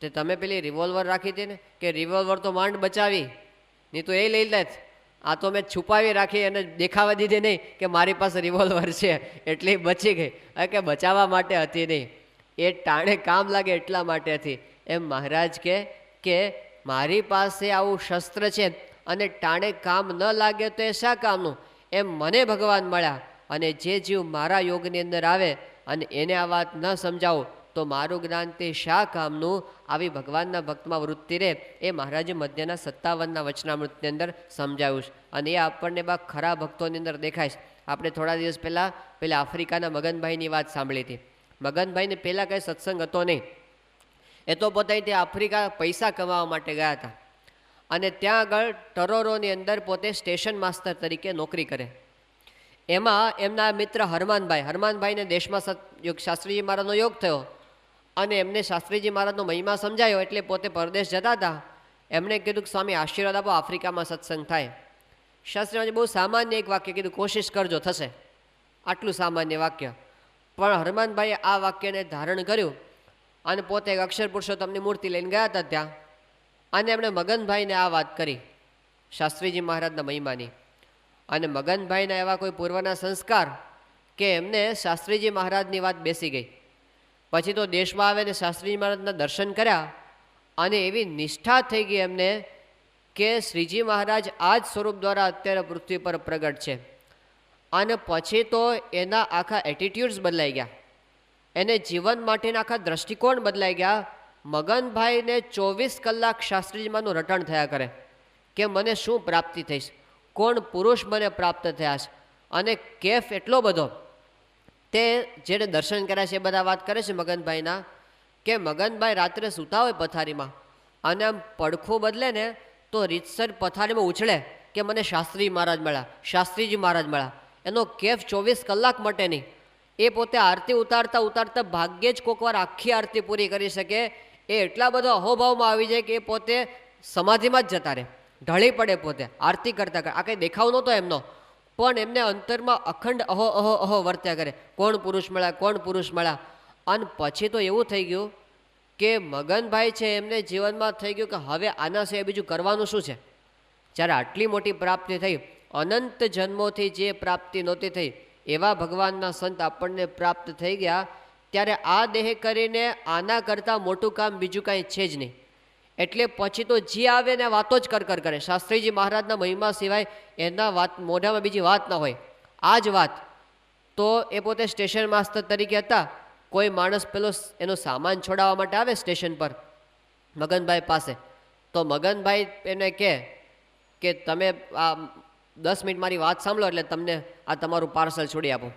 તે તમે પેલી રિવોલ્વર રાખી હતી ને, કે રિવોલ્વર તો માંડ બચાવી, નહીં તો એ લઈ લેત. આ તો મેં છુપાવી રાખી અને દેખાવા દીધી નહીં કે મારી પાસે રિવોલ્વર છે એટલે બચી ગઈ. કે બચાવવા માટે હતી નહીં, એ ટાણે કામ લાગે એટલા માટે હતી. એમ મહારાજ કે મારી પાસે આવું શસ્ત્ર છે અને ટાણે કામ ન લાગે તો એ શા કામનું? એમ મને ભગવાન મળ્યા અને જે જીવ મારા યોગની અંદર આવે અને એને આ વાત ન સમજાવું તો મારું જ્ઞાન તે શા કામનું? આવી ભગવાનના ભક્તમાં વૃત્તિ રહે એ મહારાજે મધ્યના 57ના વચનામૃતની અંદર સમજાવ્યું છે. અને એ આપણને બા ખરા ભક્તોની અંદર દેખાય છે. આપણે થોડા દિવસ પહેલાં પેલા આફ્રિકાના મગનભાઈની વાત સાંભળી હતી. મગનભાઈને પહેલાં કંઈ સત્સંગ હતો નહીં, એ તો પોતે તે આફ્રિકા પૈસા કમાવા માટે ગયા હતા અને ત્યાં આગળ ટરોરોની અંદર પોતે સ્ટેશન માસ્ટર તરીકે નોકરી કરે. એમાં એમના મિત્ર હરમાનભાઈને દેશમાં શાસ્ત્રીજી મહારાજનો યોગ થયો અને એમને શાસ્ત્રીજી મહારાજનો મહિમા સમજાયો એટલે પોતે પરદેશ જતા હતા. એમણે કીધું કે સ્વામી આશીર્વાદ આપો, આફ્રિકામાં સત્સંગ થાય. શાસ્ત્રીજી બહુ સામાન્ય એક વાક્ય કીધું, કોશિશ કરજો થશે. આટલું સામાન્ય વાક્ય, પણ હરમાનભાઈએ આ વાક્યને ધારણ કર્યું અને પોતે એક અક્ષર પુરુષોત્તમની મૂર્તિ લઈને ગયા હતા ત્યાં. અને એમણે મગનભાઈને આ વાત કરી શાસ્ત્રીજી મહારાજના મહિમાની. અને મગનભાઈના એવા કોઈ પૂર્વના સંસ્કાર કે એમને શાસ્ત્રીજી મહારાજની વાત બેસી ગઈ. પછી તો દેશમાં આવે ને શાસ્ત્રીજી મહારાજના દર્શન કર્યા અને એવી નિષ્ઠા થઈ ગઈ એમને કે શ્રીજી મહારાજ આ જ સ્વરૂપ દ્વારા અત્યારે પૃથ્વી પર પ્રગટ છે. અને પછી તો એના આખા એટીટ્યુડ્સ બદલાઈ ગયા, એને જીવન માટેના આખા દ્રષ્ટિકોણ બદલાઈ ગયા. મગનભાઈને 24 કલાક શાસ્ત્રીજીમાંનું રટણ થયા કરે કે મને શું પ્રાપ્તિ થઈશ, કોણ પુરુષ મને પ્રાપ્ત થયા છે. અને કેફ એટલો બધો, તે જેને દર્શન કર્યા છે એ બધા વાત કરે છે મગનભાઈના, કે મગનભાઈ રાત્રે સૂતા હોય પથારીમાં અને આમ પડખું બદલે ને તો રીતસર પથારીમાં ઉછળે કે મને શાસ્ત્રી મહારાજ મળ્યા, શાસ્ત્રીજી મહારાજ મળ્યા. એનો કેફ 24 કલાક માટે નહીં. એ પોતે આરતી ઉતારતા ઉતારતા ભાગ્યે જ કોઈક વાર આખી આરતી પૂરી કરી શકે. એ એટલા બધા અહોભાવમાં આવી જાય કે એ પોતે સમાધિમાં જ જતા રહે, ઢળી પડે પોતે આરતી કરતા. આ કંઈ દેખાવ નહોતો એમનો, પણ એમને અંતરમાં અખંડ અહો અહો અહો વર્ત્યા કરે, કોણ પુરુષ મળ્યા, કોણ પુરુષ મળ્યા. અને પછી તો એવું થઈ ગયું કે મગનભાઈ છે એમને જીવનમાં થઈ ગયું કે હવે આના સિવાય બીજું કરવાનું શું છે. જ્યારે આટલી મોટી પ્રાપ્તિ થઈ, અનંત જન્મોથી જે પ્રાપ્તિ નહોતી થઈ એવા ભગવાનના સંત આપણને પ્રાપ્ત થઈ ગયા, ત્યારે આ દેહ કરીને આના કરતાં મોટું કામ બીજું કાંઈ છે જ નહીં. એટલે પછી તો જે આવે ને વાતો જ કર કરે. શાસ્ત્રીજી મહારાજના મહિમા સિવાય એના વાત મોઢામાં બીજી વાત ન હોય. આ જ વાત તો એ પોતે સ્ટેશન માસ્ટર તરીકે હતા. કોઈ માણસ પેલો એનો સામાન છોડાવવા માટે આવે સ્ટેશન પર મગનભાઈ પાસે, તો મગનભાઈ એને કહે કે તમે આ 10 મિનિટ મારી વાત સાંભળો એટલે તમને આ તમારું પાર્સલ છોડી આપું.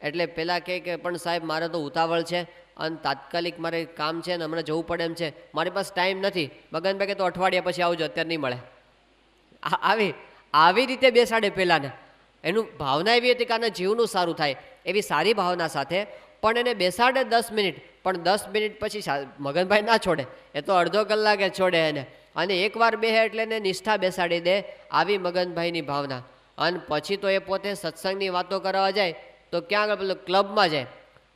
એટલે પહેલાં કહે કે પણ સાહેબ મારે તો ઉતાવળ છે અને તાત્કાલિક મારે કામ છે ને હમણાં જવું પડે એમ છે, મારી પાસે ટાઈમ નથી. મગનભાઈ કે તો અઠવાડિયા પછી આવજો, અત્યારે નહીં મળે. આવી રીતે બેસાડે પહેલાંને. એનું ભાવના એવી હતી કે આના જીવનું સારું થાય એવી સારી ભાવના સાથે, પણ એને બેસાડે 10 મિનિટ, પણ 10 મિનિટ પછી મગનભાઈ ના છોડે, એ તો અડધો કલાકે છોડે એને. અને એકવાર બેહે એટલે એને નિષ્ઠા બેસાડી દે. આવી મગનભાઈની ભાવના. અને પછી તો એ પોતે સત્સંગની વાતો કરવા જાય તો ક્યાં આગળ પેલો ક્લબમાં જાય,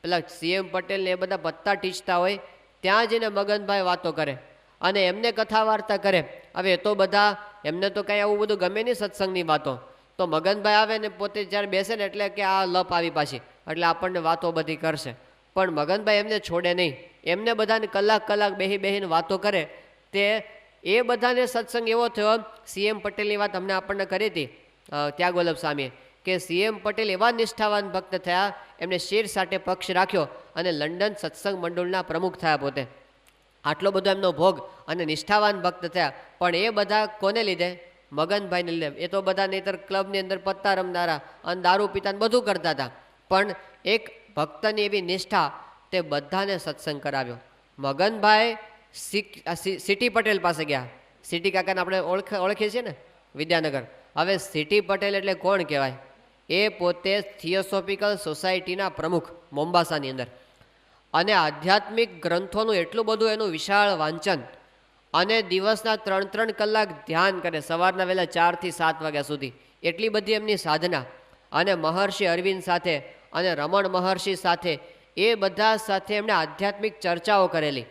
પેલા CM પટેલને એ બધા પત્તા ટીચતા હોય ત્યાં જઈને મગનભાઈ વાતો કરે અને એમને કથા વાર્તા કરે. હવે એ તો બધા એમને તો કાંઈ આવું બધું ગમે નહીં સત્સંગની વાતો. તો મગનભાઈ આવે ને પોતે જ્યારે બેસે ને એટલે કે આ લપ આવી પાછી, એટલે આપણને વાતો બધી કરશે. પણ મગનભાઈ એમને છોડે નહીં, એમને બધાને કલાક બેહીને વાતો કરે. તે એ બધાને સત્સંગ એવો થયો. CM પટેલની વાત અમને આપણને કરી હતી ત્યાં ગોલબ સ્વામીએ, કે CM પટેલ એવા નિષ્ઠાવાન ભક્ત થયા, એમને શેર સાથે પક્ષ રાખ્યો અને લંડન સત્સંગ મંડળના પ્રમુખ થયા પોતે. આટલો બધો એમનો ભોગ અને નિષ્ઠાવાન ભક્ત થયા. પણ એ બધા કોને લીધે? મગનભાઈને લીધે. એ તો બધા નહીતર ક્લબની અંદર પત્તા રમનારા અને દારૂ પીતાને બધું કરતા હતા. પણ એક ભક્તની એવી નિષ્ઠા તે બધાને સત્સંગ કરાવ્યો. મગનભાઈ સિટી પટેલ પાસે ગયા. સિટી કાકાને આપણે ઓળખીએ છીએ ને વિદ્યાનગર. હવે સિટી પટેલ એટલે કોણ કહેવાય? એ પોતે થિયોસોફિકલ સોસાયટીના પ્રમુખ મોમ્બાસાની અંદર. અને આધ્યાત્મિક ગ્રંથોનું એટલું બધું એનું વિશાળ વાંચન અને દિવસના 3-3 કલાક ધ્યાન કરે, સવારના વહેલા 4 થી 7 વાગ્યા સુધી. એટલી બધી એમની સાધના. અને મહર્ષિ અરવિંદ સાથે અને રમણ મહર્ષિ સાથે એ બધા સાથે એમણે આધ્યાત્મિક ચર્ચાઓ કરેલી.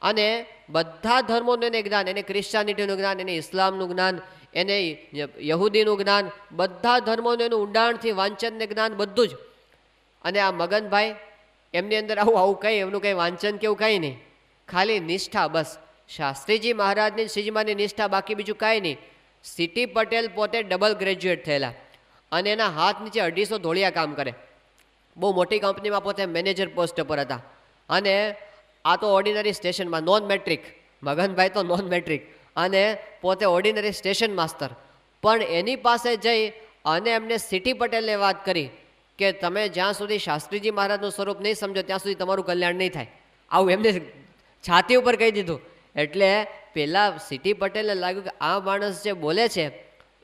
અને બધા ધર્મોનું એને જ્ઞાન, એને ક્રિશ્ચિયાનિટીનું જ્ઞાન, એને ઇસ્લામનું જ્ઞાન, એને યહૂદીનું જ્ઞાન, બધા ધર્મોનું એનું ઊંડાણથી વાંચન ને જ્ઞાન બધું જ. અને આ મગનભાઈ એમની અંદર આવું કંઈ એમનું કંઈ વાંચન કે એવું કંઈ નહીં, ખાલી નિષ્ઠા બસ. શાસ્ત્રીજી મહારાજની શ્રીજીમાની નિષ્ઠા, બાકી બીજું કાંઈ નહીં. સીટી પટેલ પોતે ડબલ ગ્રેજ્યુએટ થયેલા અને એના હાથ નીચે 250 ધોળિયા કામ કરે. બહુ મોટી કંપનીમાં પોતે મેનેજર પોસ્ટ પર હતા. અને આ તો ઓર્ડિનરી સ્ટેશનમાં નોન મેટ્રિક, મગનભાઈ તો નોન મેટ્રિક, અને પોતે ઓર્ડિનરી સ્ટેશન માસ્ટર. પણ એની પાસે જઈ અને એમને સીટી પટેલને વાત કરી કે તમે જ્યાં સુધી શાસ્ત્રીજી મહારાજનું સ્વરૂપ નહીં સમજો ત્યાં સુધી તમારું કલ્યાણ નહીં થાય. આવું એમને છાતી ઉપર કહી દીધું. એટલે પહેલાં સીટી પટેલને લાગ્યું કે આ માણસ જે બોલે છે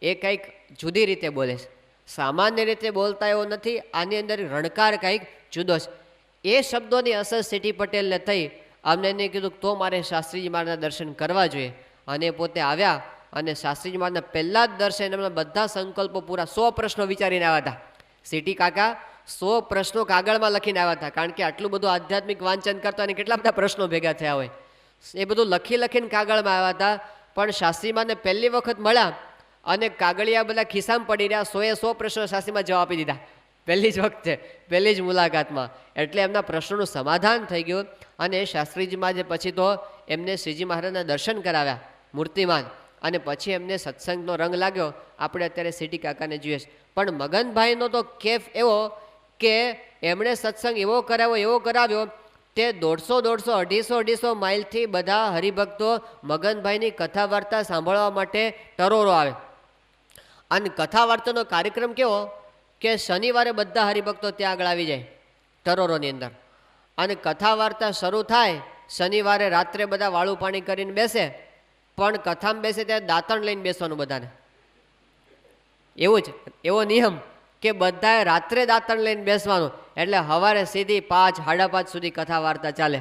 એ કંઈક જુદી રીતે બોલે છે, સામાન્ય રીતે બોલતા એવો નથી, આની અંદર રણકાર કંઈક જુદો છે. એ શબ્દોની અસર સીટી પટેલને થઈ. અમને એને કીધું તો મારે શાસ્ત્રીજી મહારાજના દર્શન કરવા જોઈએ. અને પોતે આવ્યા અને શાસ્ત્રીજી મહારાજના પહેલાં જ દર્શન, એમના બધા સંકલ્પો પૂરા 100 પ્રશ્નો વિચારીને આવ્યા હતા. સીટી કાકા 100 પ્રશ્નો કાગળમાં લખીને આવ્યા હતા, કારણ કે આટલું બધું આધ્યાત્મિક વાંચન કરતા અને કેટલા બધા પ્રશ્નો ભેગા થયા હોય, એ બધું લખીને કાગળમાં આવ્યા હતા. પણ શાસ્ત્રીમાને પહેલી વખત મળ્યા અને કાગળિયા બધા ખિસ્સામાં પડી રહ્યા. 100 પ્રશ્નો શાસ્ત્રીમાં જવાબ આપી દીધા પહેલી જ વખતે, પહેલી જ મુલાકાતમાં. એટલે એમના પ્રશ્નોનું સમાધાન થઈ ગયું. અને શાસ્ત્રીજીમાં જે પછી તો એમને શ્રીજી મહારાજના દર્શન કરાવ્યા મૂર્તિમાન, અને પછી એમને સત્સંગનો રંગ લાગ્યો. આપણે અત્યારે સીટી કાકાને જોઈએ. પણ મગનભાઈનો તો કેફ એવો કે એમણે સત્સંગ એવો કરાવ્યો તે 150, 250 માઇલથી બધા હરિભક્તો મગનભાઈની કથા વાર્તા સાંભળવા માટે ટરોરો આવે. અને કથા વાર્તાનો કાર્યક્રમ કેવો કે શનિવારે બધા હરિભક્તો ત્યાં આગળ આવી જાય ટરોરોની અંદર. અને કથા વાર્તા શરૂ થાય શનિવારે રાત્રે બધા વાળું પાણી કરીને બેસે, પણ કથામાં બેસે ત્યારે દાંતણ લઈને બેસવાનું બધાને. એવું જ એવો નિયમ કે બધાએ રાત્રે દાંતણ લઈને બેસવાનું, એટલે સવારે સીધી 5, 5:30 સુધી કથા વાર્તા ચાલે.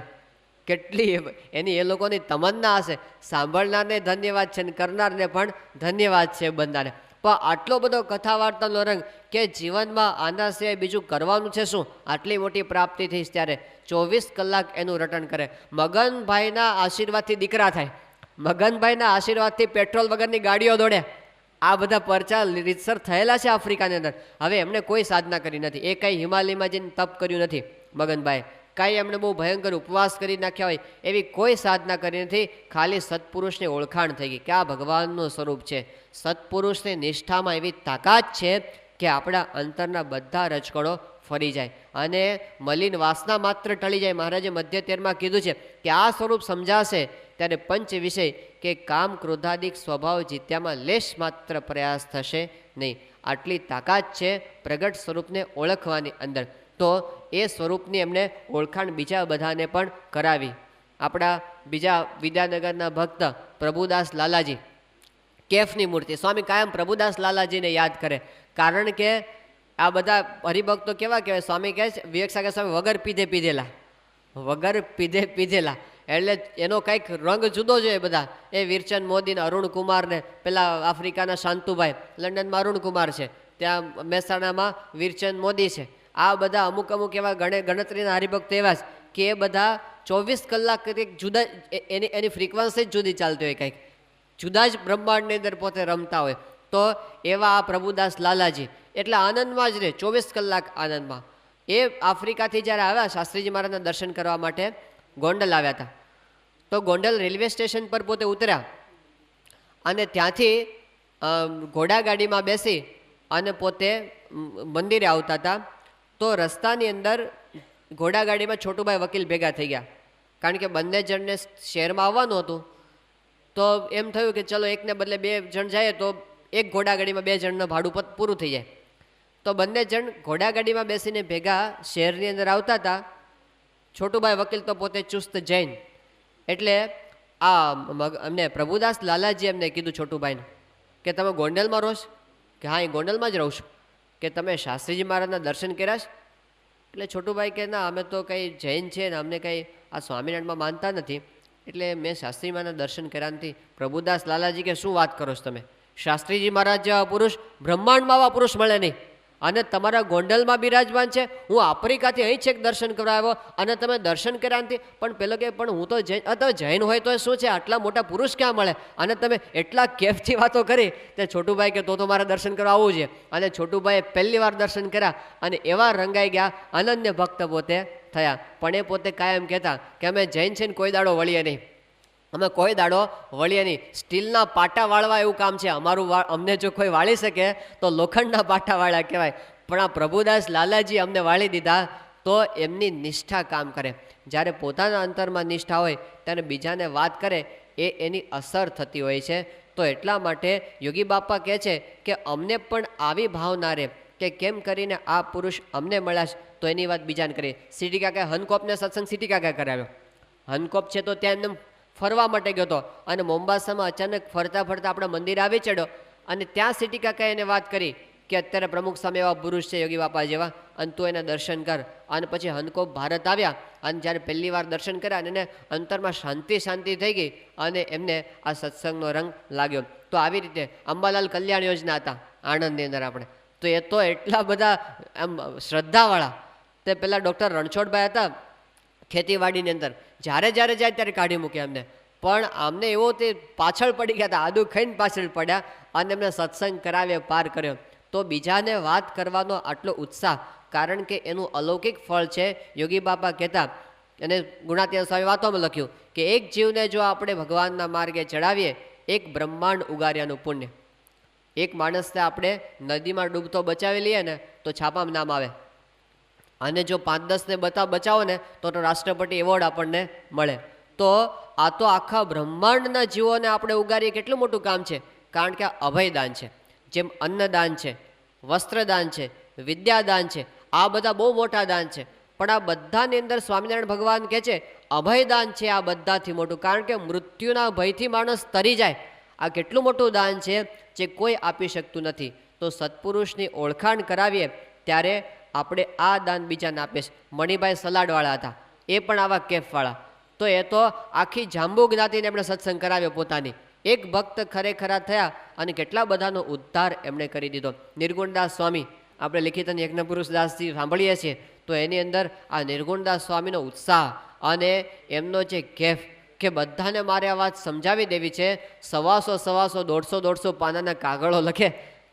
કેટલી એની એ લોકોની તમન્ના હશે. સાંભળનારને ધન્યવાદ છે ને કરનારને પણ ધન્યવાદ છે બધાને. પણ આટલો બધો કથા વાર્તાનો રંગ કે જીવનમાં આના સિવાય બીજું કરવાનું છે શું? આટલી મોટી પ્રાપ્તિ થઈ ત્યારે 24 કલાક એનું રટણ કરે. મગનભાઈના આશીર્વાદથી દીકરા થાય, મગનભાઈના આશીર્વાદથી પેટ્રોલ વગરની ગાડીઓ દોડે. આ બધા પરચા રીતસર થયેલા છે આફ્રિકાની અંદર. હવે એમણે કોઈ સાધના કરી નથી, એ કંઈ હિમાલયમાં જઈને તપ કર્યું નથી મગનભાઈ, કાંઈ એમણે બહુ ભયંકર ઉપવાસ કરી નાખ્યા હોય એવી કોઈ સાધના કરી નથી. ખાલી સત્પુરુષની ઓળખાણ થઈ ગઈ કે આ ભગવાનનું સ્વરૂપ છે. સત્પુરુષની નિષ્ઠામાં એવી તાકાત છે કે આપણા અંતરના બધા રજકણો ફરી જાય અને મલિન વાસના માત્ર ટળી જાય. મહારાજે મધ્ય 13માં કીધું છે કે આ સ્વરૂપ સમજાશે ત્યારે પંચ વિષય કે કામ ક્રોધાદિક સ્વભાવ જીત્યામાં લેશ માત્ર પ્રયાસ થશે નહીં. આટલી તાકાત છે પ્રગટ સ્વરૂપને ઓળખવાની અંદર. તો એ સ્વરૂપની એમને ઓળખાણ બીજા બધાને પણ કરાવી. આપણા બીજા વિદ્યાનગરના ભક્ત પ્રભુદાસ લાલાજી, કેફની મૂર્તિ. સ્વામી કાયમ પ્રભુદાસ લાલાજીને યાદ કરે, કારણ કે આ બધા હરિભક્તો કેવા કહેવાય? સ્વામી કહે છે, વિવેક સાગર સ્વામી વગર પીધે પીધેલા, એટલે એનો કંઈક રંગ જુદો જોઈએ. બધા એ વીરચંદ મોદીને, અરુણ કુમારને, પેલા આફ્રિકાના શાંતુભાઈ, લંડનમાં અરુણ કુમાર છે, ત્યાં મહેસાણામાં વીરચંદ મોદી છે. આ બધા અમુક એવા ગણતરીના હરિભક્તો એવા છે કે એ બધા 24 કલાક કંઈક જુદા, એની ફ્રીક્વન્સી જ જુદી ચાલતી હોય, કંઈક જુદા જ બ્રહ્માંડની અંદર પોતે રમતા હોય. તો એવા આ પ્રભુદાસ લાલાજી એટલે આનંદમાં જ રહે, 24 કલાક આનંદમાં. એ આફ્રિકાથી જ્યારે આવ્યા શાસ્ત્રીજી મહારાજના દર્શન કરવા માટે ગોંડલ આવ્યા હતા. તો ગોંડલ રેલવે સ્ટેશન પર પોતે ઉતર્યા અને ત્યાંથી ઘોડાગાડીમાં બેસી અને પોતે મંદિરે આવતા હતા. તો રસ્તાની અંદર ઘોડાગાડીમાં છોટુભાઈ વકીલ ભેગા થઈ ગયા, કારણ કે બંને જણને શહેરમાં આવવાનું હતું. તો એમ થયું કે ચલો એકને બદલે 2 જણ જાય તો એક ઘોડાગાડીમાં 2 જણનું ભાડું પૂરું થઈ જાય. તો બંને જણ ઘોડાગાડીમાં બેસીને ભેગા શહેરની અંદર આવતા હતા. છોટુભાઈ વકીલ તો પોતે ચુસ્ત જૈન, એટલે અમને પ્રભુદાસ લાલાજી એમને કીધું છોટુભાઈને કે તમે ગોંડલમાં રહો છો? કે હા, એ ગોંડલમાં જ રહું છું. કે તમે શાસ્ત્રીજી મહારાજના દર્શન કર્યા છે? એટલે છોટુભાઈ કે ના, અમે તો કંઈ જૈન છે ને અમને કંઈ આ સ્વામિનારાયણમાં માનતા નથી, એટલે મેં શાસ્ત્રી મહારાજના દર્શન કર્યા નથી. પ્રભુદાસ લાલાજી કે શું વાત કરો છો તમે? શાસ્ત્રીજી મહારાજ જેવા પુરુષ બ્રહ્માંડમાં આવા પુરુષ મળે નહીં. અને તમારા ગોંડલમાં બિરાજમાન છે, હું આફ્રિકાથી અહીં છેક દર્શન કરવા આવ્યો અને તમે દર્શન કર્યા નથી. પણ પેલો કે પણ હું તો જૈન હોય તો શું છે, આટલા મોટા પુરુષ ક્યાં મળે, અને તમે એટલા કેફથી વાતો કરી. તે છોટુભાઈ કે તો મારે દર્શન કરવા આવવું છે. અને છોટુભાઈએ પહેલી વાર દર્શન કર્યા અને એવા રંગાઈ ગયા, અનન્ય ભક્ત પોતે થયા. પણ એ પોતે કાયમ કહેતા કે અમે જૈન છે ને કોઈ દાડો વળીએ નહીં, અમે કોઈ દાડો વળીએ નહીં. સ્ટીલના પાટા વાળવા એવું કામ છે અમારું. અમને જો કોઈ વાળી શકે તો લોખંડના પાટા વાળા કહેવાય. પણ આ પ્રભુદાસ લાલાજી અમને વાળી દીધા. તો એમની નિષ્ઠા કામ કરે. જ્યારે પોતાના અંતરમાં નિષ્ઠા હોય ત્યારે બીજાને વાત કરે એ એની અસર થતી હોય છે. તો એટલા માટે યોગી બાપા કહે છે કે અમને પણ આવી ભાવના રહે કે કેમ કરીને આ પુરુષ અમને મળ્યા છે તો એની વાત બીજાને કરીએ. સિટી કાકા હનકોપને સત્સંગ સિટી કાકા કરાવ્યો. હનકોપ છે તો ત્યાં એમને ફરવા માટે ગયો હતો અને મોમ્બાસામાં અચાનક ફરતા ફરતા આપણા મંદિર આવી ચડ્યો અને ત્યાં સિટી કાકાએ એને વાત કરી કે અત્યારે પ્રમુખ સામે એવા પુરુષ છે યોગી બાપા જેવા, અને તું એના દર્શન કર. અને પછી હનકોપ ભારત આવ્યા અને જ્યારે પહેલી વાર દર્શન કર્યા અને એને અંતરમાં શાંતિ થઈ ગઈ અને એમને આ સત્સંગનો રંગ લાગ્યો. તો આવી રીતે અંબાલાલ કલ્યાણ યોજના હતા આણંદની અંદર આપણે, તો એ તો એટલા બધા આમ શ્રદ્ધાવાળા. તે પહેલાં ડૉક્ટર રણછોડભાઈ હતા ખેતીવાડીની અંદર, જ્યારે જાય ત્યારે કાઢી મૂક્યા એમને. પણ આમને એવો તે પાછળ પડી ગયા હતા, આદુ ખાઈને પાછળ પડ્યા અને એમને સત્સંગ કરાવે પાર કર્યો. તો બીજાને વાત કરવાનો આટલો ઉત્સાહ, કારણ કે એનું અલૌકિક ફળ છે. યોગી બાપા કહેતા, અને ગુણાતીતાનંદ સ્વામી વાતોમાં લખ્યું કે એક જીવને જો આપણે ભગવાનના માર્ગે ચડાવીએ, એક બ્રહ્માંડ ઉગાર્યાનું પુણ્ય. એક માણસને આપણે નદીમાં ડૂબતો બચાવી લઈએ ને તો છાપામાં નામ આવે, અને જો 5-10ને બચાવો ને તો રાષ્ટ્રપતિ એવોર્ડ આપણને મળે. તો આ તો આખા બ્રહ્માંડના જીવોને આપણે ઉગારીએ કેટલું મોટું કામ છે. કારણ કે આ અભયદાન છે. જેમ અન્નદાન છે, વસ્ત્રદાન છે, વિદ્યાદાન છે, આ બધા બહુ મોટા દાન છે. પણ આ બધાની અંદર સ્વામિનારાયણ ભગવાન કહે છે અભયદાન છે આ બધાથી મોટું. કારણ કે મૃત્યુના ભયથી માણસ તરી જાય. આ કેટલું મોટું દાન છે જે કોઈ આપી શકતું નથી. તો સત્પુરુષની ઓળખાણ કરાવીએ ત્યારે આપણે આ દાન બીજાને આપીએ. મણિભાઈ સલાડવાળા હતા, એ પણ આવા કેફવાળા. તો એ તો આખી જાંબુ જ્ઞાતિને એમણે સત્સંગ કરાવ્યો પોતાની. એક ભક્ત ખરેખરા થયા અને કેટલા બધાનો ઉદ્ધાર એમણે કરી દીધો. નિર્ગુણદાસ સ્વામી આપણે લિખિતન યજ્ઞપુરુષદાસજી સાંભળીએ છીએ, તો એની અંદર આ નિર્ગુણદાસ સ્વામીનો ઉત્સાહ અને એમનો જે કેફ કે બધાને મારે આ વાત સમજાવી દેવી છે. 125 150 પાનાના કાગળો લખે.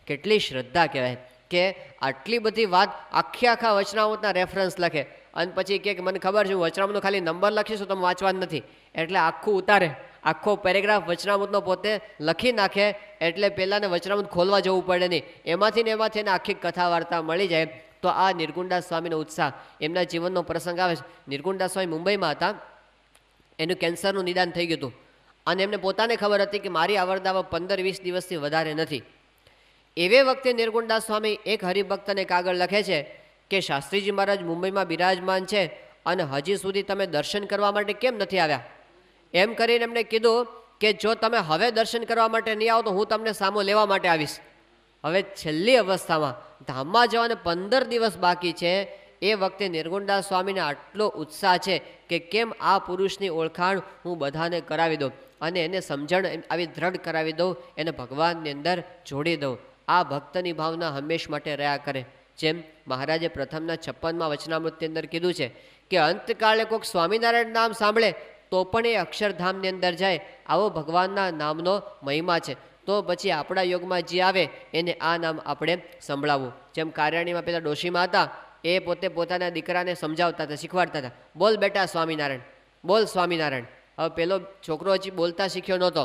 કેટલી શ્રદ્ધા કહેવાય કે આટલી બધી વાત આખા વચનામૃતના રેફરન્સ લખે અને પછી કે મને ખબર છે હું વચનામૃતનો ખાલી નંબર લખીશું તમે વાંચવાનું નથી, એટલે આખું ઉતારે, આખો પેરેગ્રાફ વચનામૃતનો પોતે લખી નાખે. એટલે પહેલાંને વચનામૃત ખોલવા જવું પડે નહીં, એમાંથી એને આખી કથા વાર્તા મળી જાય. તો આ નિર્ગુણદાસ સ્વામીનો ઉત્સાહ, એમના જીવનનો પ્રસંગ આવે છે. નિર્ગુણદાસ સ્વામી મુંબઈમાં હતા, એનું કેન્સરનું નિદાન થઈ ગયું હતું અને એમને પોતાને ખબર હતી કે મારી આવરદાવા 15-20 દિવસથી વધારે નથી. એવે વખતે નિર્ગુણદાસ સ્વામી એક હરિભક્તને કાગળ લખે છે કે શાસ્ત્રીજી મહારાજ મુંબઈમાં બિરાજમાન છે અને હજી સુધી તમે દર્શન કરવા માટે કેમ નથી આવ્યા. એમ કરીને એમને કીધું કે જો તમે હવે દર્શન કરવા માટે નહીં આવો તો હું તમને સામો લેવા માટે આવીશ. હવે છેલ્લી અવસ્થામાં ધામમાં જવાને 15 દિવસ બાકી છે. એ વખતે નિર્ગુણદાસ સ્વામીને આટલો ઉત્સાહ છે કે કેમ આ પુરુષની ઓળખાણ હું બધાને કરાવી દઉં અને એને સમજણ આવી દ્રઢ કરાવી દઉં, એને ભગવાનની અંદર જોડી દઉં. આ ભક્તની ભાવના હંમેશ માટે રહ્યા કરે. જેમ મહારાજે પ્રથમના 56માં વચનામૃતની અંદર કીધું છે કે અંતકાળે કોઈક સ્વામિનારાયણ નામ સાંભળે તો પણ એ અક્ષરધામની અંદર જાય. આવો ભગવાનના નામનો મહિમા છે. તો પછી આપણા યોગમાં જે આવે એને આ નામ આપણે સંભળાવવું. જેમ કાર્યાણીમાં પેલા ડોશીમાં હતા, એ પોતે પોતાના દીકરાને સમજાવતા હતા, શીખવાડતા હતા, બોલ બેટા સ્વામિનારાયણ, બોલ સ્વામિનારાયણ. હવે પેલો છોકરો હજી બોલતા શીખ્યો નહોતો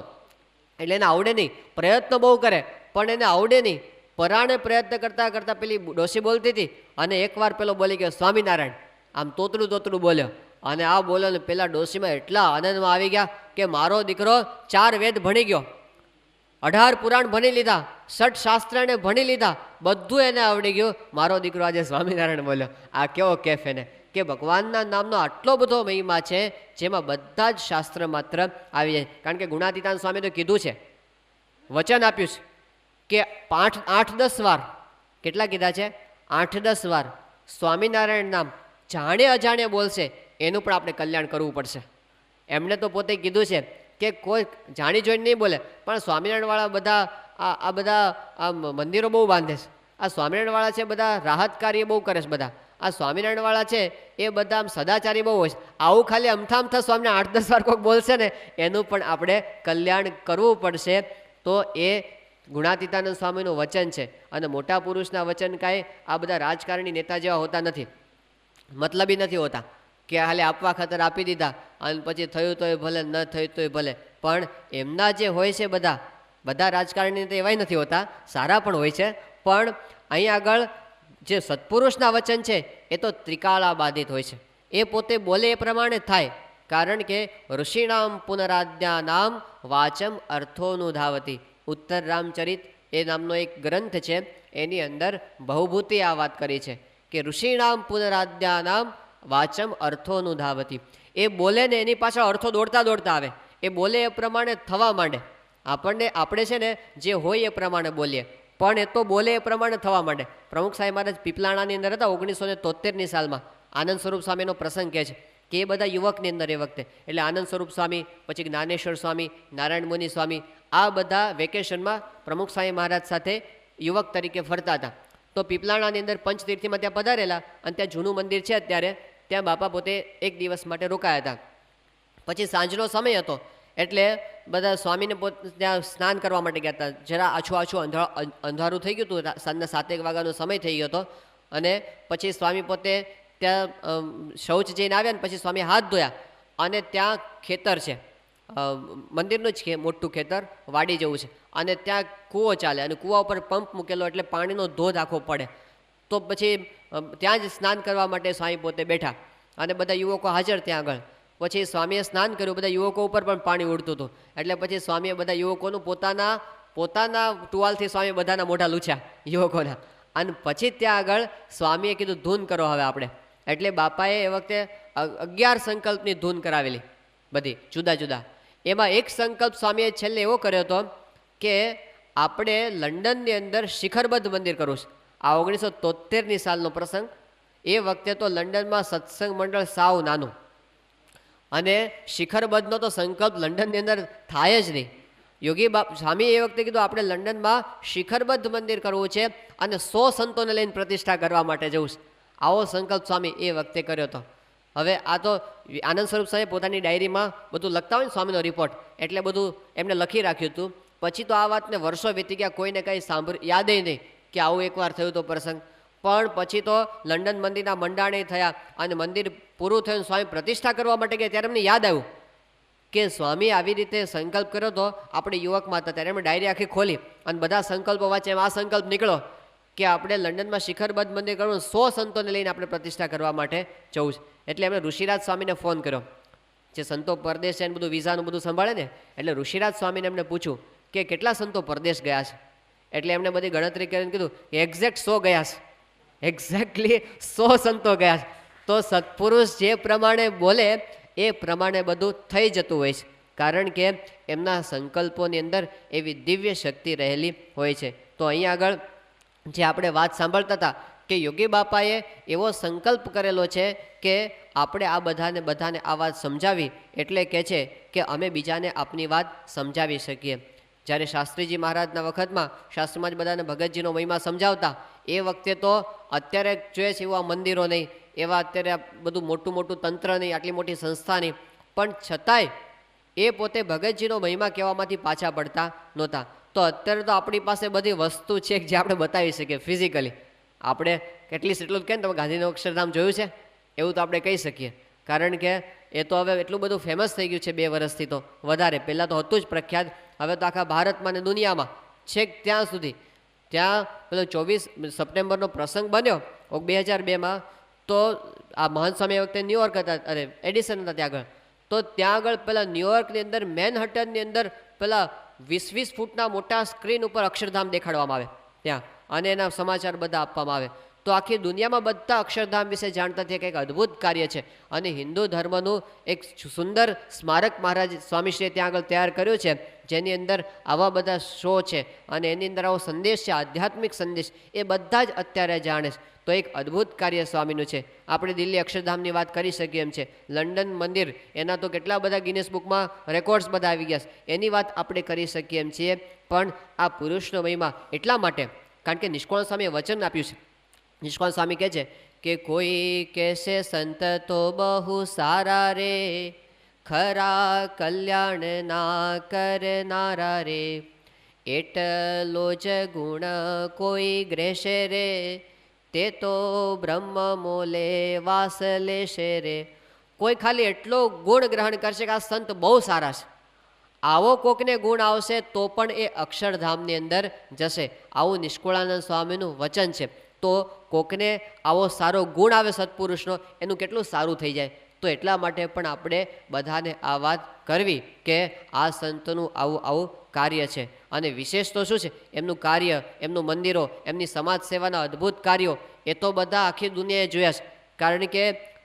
એટલે એને આવડે નહીં, પ્રયત્ન બહુ કરે પણ એને આવડે નહીં. પરાણે પ્રયત્ન કરતાં કરતાં પેલી ડોશી બોલતી હતી અને એકવાર પેલો બોલી ગયો સ્વામિનારાયણ, આમ તોતડું બોલ્યો અને આ બોલ્યો ને પેલા ડોશીમાં એટલા આનંદમાં આવી ગયા કે મારો દીકરો 4 વેદ ભણી ગયો, 18 પુરાણ ભણી લીધા, 6 શાસ્ત્રને ભણી લીધા, બધું એને આવડી ગયું. મારો દીકરો આજે સ્વામિનારાયણ બોલ્યો. આ કેવો કેફ એને કે ભગવાનના નામનો આટલો બધો મહિમા છે જેમાં બધા જ શાસ્ત્ર માત્ર આવી જાય. કારણ કે ગુણાતીતાનંદ સ્વામી તો કીધું છે, વચન આપ્યું છે કે 8-10 વાર, કેટલા કીધા છે? 8-10 વાર સ્વામિનારાયણ નામ જાણે અજાણે બોલશે એનું પણ આપણે કલ્યાણ કરવું પડશે. એમણે તો પોતે કીધું છે કે કોઈ જાણી જોઈને નહીં બોલે, પણ સ્વામિનારાયણવાળા બધા આ બધા મંદિરો બહુ બાંધે છે. આ સ્વામિનારાયણવાળા છે બધા રાહત કાર્ય બહુ કરે છે બધા. આ સ્વામિનારાયણવાળા છે એ બધા આમ સદાચારી બહુ હોય છે. આવું ખાલી અમથા સ્વામિનારાયણ 8-10 વાર કોઈક બોલશે ને એનું પણ આપણે કલ્યાણ કરવું પડશે. તો એ ગુણાતીતાનંદ સ્વામીનું વચન છે. અને મોટા પુરુષના વચન કાંઈ આ બધા રાજકારણી નેતા જેવા હોતા નથી, મતલબી નથી હોતા કે હાલે આપવા ખાતર આપી દીધા અને પછી થયું તો એ ભલે, ન થયું તો એ ભલે. પણ એમના જે હોય છે બધા રાજકારણી તો એવાય નથી હોતા, સારા પણ હોય છે. પણ અહીં આગળ જે સત્પુરુષના વચન છે એ તો ત્રિકાળા બાધિત હોય છે. એ પોતે બોલે એ પ્રમાણે થાય. કારણ કે ઋષિણામ પુનરાદ્યાનામ વાચમ અર્થોનુધાવતી. ઉત્તર રામચરિત એ નામનો એક ગ્રંથ છે, એની અંદર બહુભૂતિ આ વાત કરી છે કે ઋષિણામ પુનરાદ્યાનામ વાચમ અર્થોનુધાવતી. એ બોલે ને એની પાછળ અર્થો દોડતા આવે. એ બોલે એ પ્રમાણે થવા માંડે. આપણે છે ને જે હોય એ પ્રમાણે બોલીએ, પણ એ તો બોલે એ પ્રમાણે થવા માંડે. પ્રમુખ સાહેબ મહારાજ પીપલાણાની અંદર હતા 1973ની સાલમાં. આનંદ સ્વરૂપ સ્વામીનો પ્રસંગ કહે છે કે એ બધા યુવકની અંદર એ વખતે, એટલે આનંદ સ્વરૂપ સ્વામી, પછી જ્ઞાનેશ્વર સ્વામી, નારાયણ મુનિ સ્વામી, આ બધા વેકેશનમાં પ્રમુખ સ્વામી મહારાજ સાથે યુવક તરીકે ફરતા હતા. તો પીપલાણાની અંદર પંચતીર્થીમાં ત્યાં પધારેલા અને ત્યાં જૂનું મંદિર છે અત્યારે, ત્યાં બાપા પોતે એક દિવસ માટે રોકાયા હતા. પછી સાંજનો સમય હતો એટલે બધા સ્વામીને ત્યાં સ્નાન કરવા માટે ગયા હતા. જરા આછું અંધારું થઈ ગયું હતું, સાંજના 7 વાગ્યાનો સમય થઈ ગયો હતો. અને પછી સ્વામી પોતે ત્યાં શૌચ જઈને આવ્યા ને પછી સ્વામી હાથ ધોયા અને ત્યાં ખેતર છે, મંદિરનું જ મોટું ખેતર, વાડી જેવું છે, અને ત્યાં કૂવો ચાલે અને કૂવા ઉપર પંપ મૂકેલો એટલે પાણીનો ધોધ આખો પડે. તો પછી ત્યાં જ સ્નાન કરવા માટે સ્વામી પોતે બેઠા અને બધા યુવકો હાજર ત્યાં આગળ. પછી સ્વામીએ સ્નાન કર્યું, બધા યુવકો ઉપર પણ પાણી ઉડતું હતું. એટલે પછી સ્વામીએ બધા યુવકોનું પોતાના ટુવાલથી સ્વામી બધાના મોઢા લૂછ્યા યુવકોના. અને પછી ત્યાં આગળ સ્વામીએ કીધું ધૂન કરો હવે આપણે. એટલે બાપાએ એ વખતે 11 સંકલ્પની ધૂન કરાવેલી, બધી જુદા જુદા. એમાં એક સંકલ્પ સ્વામીએ છેલ્લે એવો કર્યો હતો કે આપણે લંડનની અંદર શિખરબદ્ધ મંદિર કરવું છે. આ 1973ની સાલનો પ્રસંગ. એ વખતે તો લંડનમાં સત્સંગ મંડળ સાવ નાનું, અને શિખરબદ્ધનો તો સંકલ્પ લંડનની અંદર થાય જ નહીં. યોગી સ્વામી એ વખતે કીધું આપણે લંડનમાં શિખરબદ્ધ મંદિર કરવું છે અને 100 સંતોને લઈને પ્રતિષ્ઠા કરવા માટે જવું છે. આવો સંકલ્પ સ્વામી એ વખતે કર્યો હતો. હવે આ તો આનંદ સ્વરૂપ સ્વામી પોતાની ડાયરીમાં બધું લખતા હોય ને સ્વામીનો રિપોર્ટ, એટલે બધું એમને લખી રાખ્યું હતું. પછી તો આ વાતને વર્ષો વીતી ગયા, કોઈને કંઈ યાદ નહીં કે આવું એકવાર થયું તો પ્રસંગ. પણ પછી તો લંડન મંદિરના મંડાણે થયા અને મંદિર પૂરું થયું, સ્વામી પ્રતિષ્ઠા કરવા માટે ગયા ત્યારે એમને યાદ આવ્યું કે સ્વામી આવી રીતે સંકલ્પ કર્યો હતો. આપણે યુવકમાં હતા ત્યારે એમણે ડાયરી આખી ખોલી અને બધા સંકલ્પો વાંચે. એમ આ સંકલ્પ નીકળો કે આપણે લંડનમાં શિખરબદ્ધ મંદિર કરવું, 100 સંતોને લઈને આપણે પ્રતિષ્ઠા કરવા માટે જવું છે. એટલે એમણે ઋષિરાજ સ્વામીને ફોન કર્યો, જે સંતો પરદેશ છે બધું વિઝાનું બધું સંભાળે ને, એટલે ઋષિરાજ સ્વામીને એમને પૂછ્યું કે કેટલા સંતો પરદેશ ગયા છે. એટલે એમને બધી ગણતરી કરીને કીધું કે એક્ઝેક્ટ 100 ગયા છે, એક્ઝેક્ટલી 100 સંતો ગયા છે. તો સત્પુરુષ જે પ્રમાણે બોલે એ પ્રમાણે બધું થઈ જતું હોય છે, કારણ કે એમના સંકલ્પોની અંદર એવી દિવ્ય શક્તિ રહેલી હોય છે. તો અહીં આગળ જે આપણે વાત સાંભળતા હતા કે યોગી બાપાએ એવો સંકલ્પ કરેલો છે કે આપણે આ બધાને આ વાત સમજાવી, એટલે કહે છે કે અમે બીજાને આપની વાત સમજાવી શકીએ. જ્યારે શાસ્ત્રીજી મહારાજના વખતમાં શાસ્ત્રમાં જ બધાને ભગતજીનો મહિમા સમજાવતા, એ વખતે તો અત્યારે જોઈએ છે એવા મંદિરો નહીં, એવા અત્યારે બધું મોટું તંત્ર નહીં, આટલી મોટી સંસ્થા નહીં, પણ છતાંય એ પોતે ભગતજીનો મહિમા કહેવામાંથી પાછા પડતા નહોતા. તો અત્યારે તો આપણી પાસે બધી વસ્તુ છે જે આપણે બતાવી શકીએ ફિઝિકલી. આપણે એટલીસ્ટ એટલું જ કહે ને, તમે ગાંધીનું અક્ષરધામ જોયું છે એવું તો આપણે કહી શકીએ, કારણ કે એ તો હવે એટલું બધું ફેમસ થઈ ગયું છે 2 વર્ષથી તો વધારે. પહેલાં તો હતું જ પ્રખ્યાત, હવે તો આખા ભારતમાં ને દુનિયામાં છેક ત્યાં સુધી. ત્યાં પેલો 24 સપ્ટેમ્બરનો પ્રસંગ બન્યો 2002માં, તો આ મહંત સ્વામી વખતે ન્યુયોર્ક હતા, અરે એડિસન હતા ત્યાં આગળ. તો ત્યાં આગળ પેલા ન્યુયોર્કની અંદર મેનહટનની અંદર પેલા 20-20 ફૂટના મોટા સ્ક્રીન ઉપર અક્ષરધામ દેખાડવામાં આવે ત્યાં, અને એના સમાચાર બધા આપવામાં આવે. તો આખી દુનિયામાં બધા અક્ષરધામ વિશે જાણતા થયા કે એક અદ્ભુત કાર્ય છે. અને હિન્દુ ધર્મનું એક સુંદર સ્મારક મહારાજ સ્વામીશ્રીએ ત્યાં આગળ તૈયાર કર્યું છે, જેની અંદર આવા બધા શો છે અને એની અંદર આવો સંદેશ છે, આધ્યાત્મિક સંદેશ, એ બધા જ અત્યારે જાણે છે. તો એક અદ્ભુત કાર્ય સ્વામીનું છે. આપણે દિલ્હી અક્ષરધામની વાત કરી શકીએ એમ છે. લંડન મંદિર, એના તો કેટલા બધા ગિનેસ બુકમાં રેકોર્ડ્સ બધા આવી ગયા છે, એની વાત આપણે કરી શકીએ એમ છીએ. પણ આ પુરુષનો મહિમા એટલા માટે કારણ કે નિષ્કાળ સ્વામીએ વચન આપ્યું છે. નિષ્કાળ સ્વામી કહે છે કે કોઈ કહેશે સંત તો બહુ સારા રે, ખરા કલ્યાણ ના કરનારા રે, એટલો જ ગુણ કોઈ ગ્રેશે રે, તે તો બ્રહ્મ મોલે વાસ લેશે રે. કોઈ ખાલી એટલો ગુણ ગ્રહણ કરશે કે આ સંત બહુ સારા છે, આવો કોકને ગુણ આવશે તો પણ એ અક્ષરધામની અંદર જશે. આવું નિષ્કુળાનંદ સ્વામીનું વચન છે. તો કોકને આવો સારો ગુણ આવે સત્પુરુષનો, એનું કેટલું સારું થઈ જાય. તો એટલા માટે પણ આપણે બધાને આ વાત કરવી કે આ સંતનું આવું આવું કાર્ય છે. અને વિશેષ તો શું છે, એમનું કાર્ય, એમનું મંદિરો, એમની સમાજ સેવાના અદ્ભુત કાર્યો એ તો બધા આખી દુનિયાએ જોયા છે. કારણ કે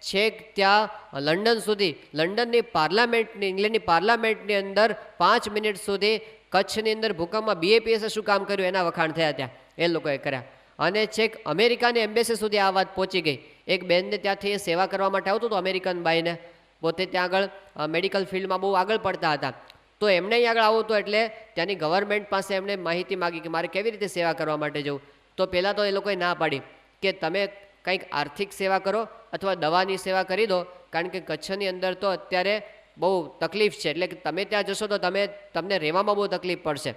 છેક ત્યાં લંડન સુધી, લંડનની પાર્લામેન્ટની, ઇંગ્લેન્ડની પાર્લામેન્ટની અંદર 5 મિનિટ સુધી કચ્છની અંદર ભૂકંપમાં BAPS શું કામ કર્યું એના વખાણ થયા ત્યાં એ લોકોએ કર્યા. અને છેક અમેરિકાની એમ્બેસી સુધી આ વાત પહોંચી ગઈ. એક બેનને ત્યાંથી સેવા કરવા માટે આવતું હતું, અમેરિકન બાઈને, પોતે ત્યાં આગળ મેડિકલ ફિલ્ડમાં બહુ આગળ પડતા હતા. તો એમને અહીં આગળ આવવું હતું એટલે ત્યાંની ગવર્મેન્ટ પાસે એમણે માહિતી માગી કે મારે કેવી રીતે સેવા કરવા માટે જવું. તો પહેલાં તો એ લોકોએ ના પાડી કે તમે કંઈક આર્થિક સેવા કરો અથવા દવાની સેવા કરી દો, કારણ કે કચ્છની અંદર તો અત્યારે બહુ તકલીફ છે, એટલે કે તમે ત્યાં જશો તો તમને રહેવામાં બહુ તકલીફ પડશે.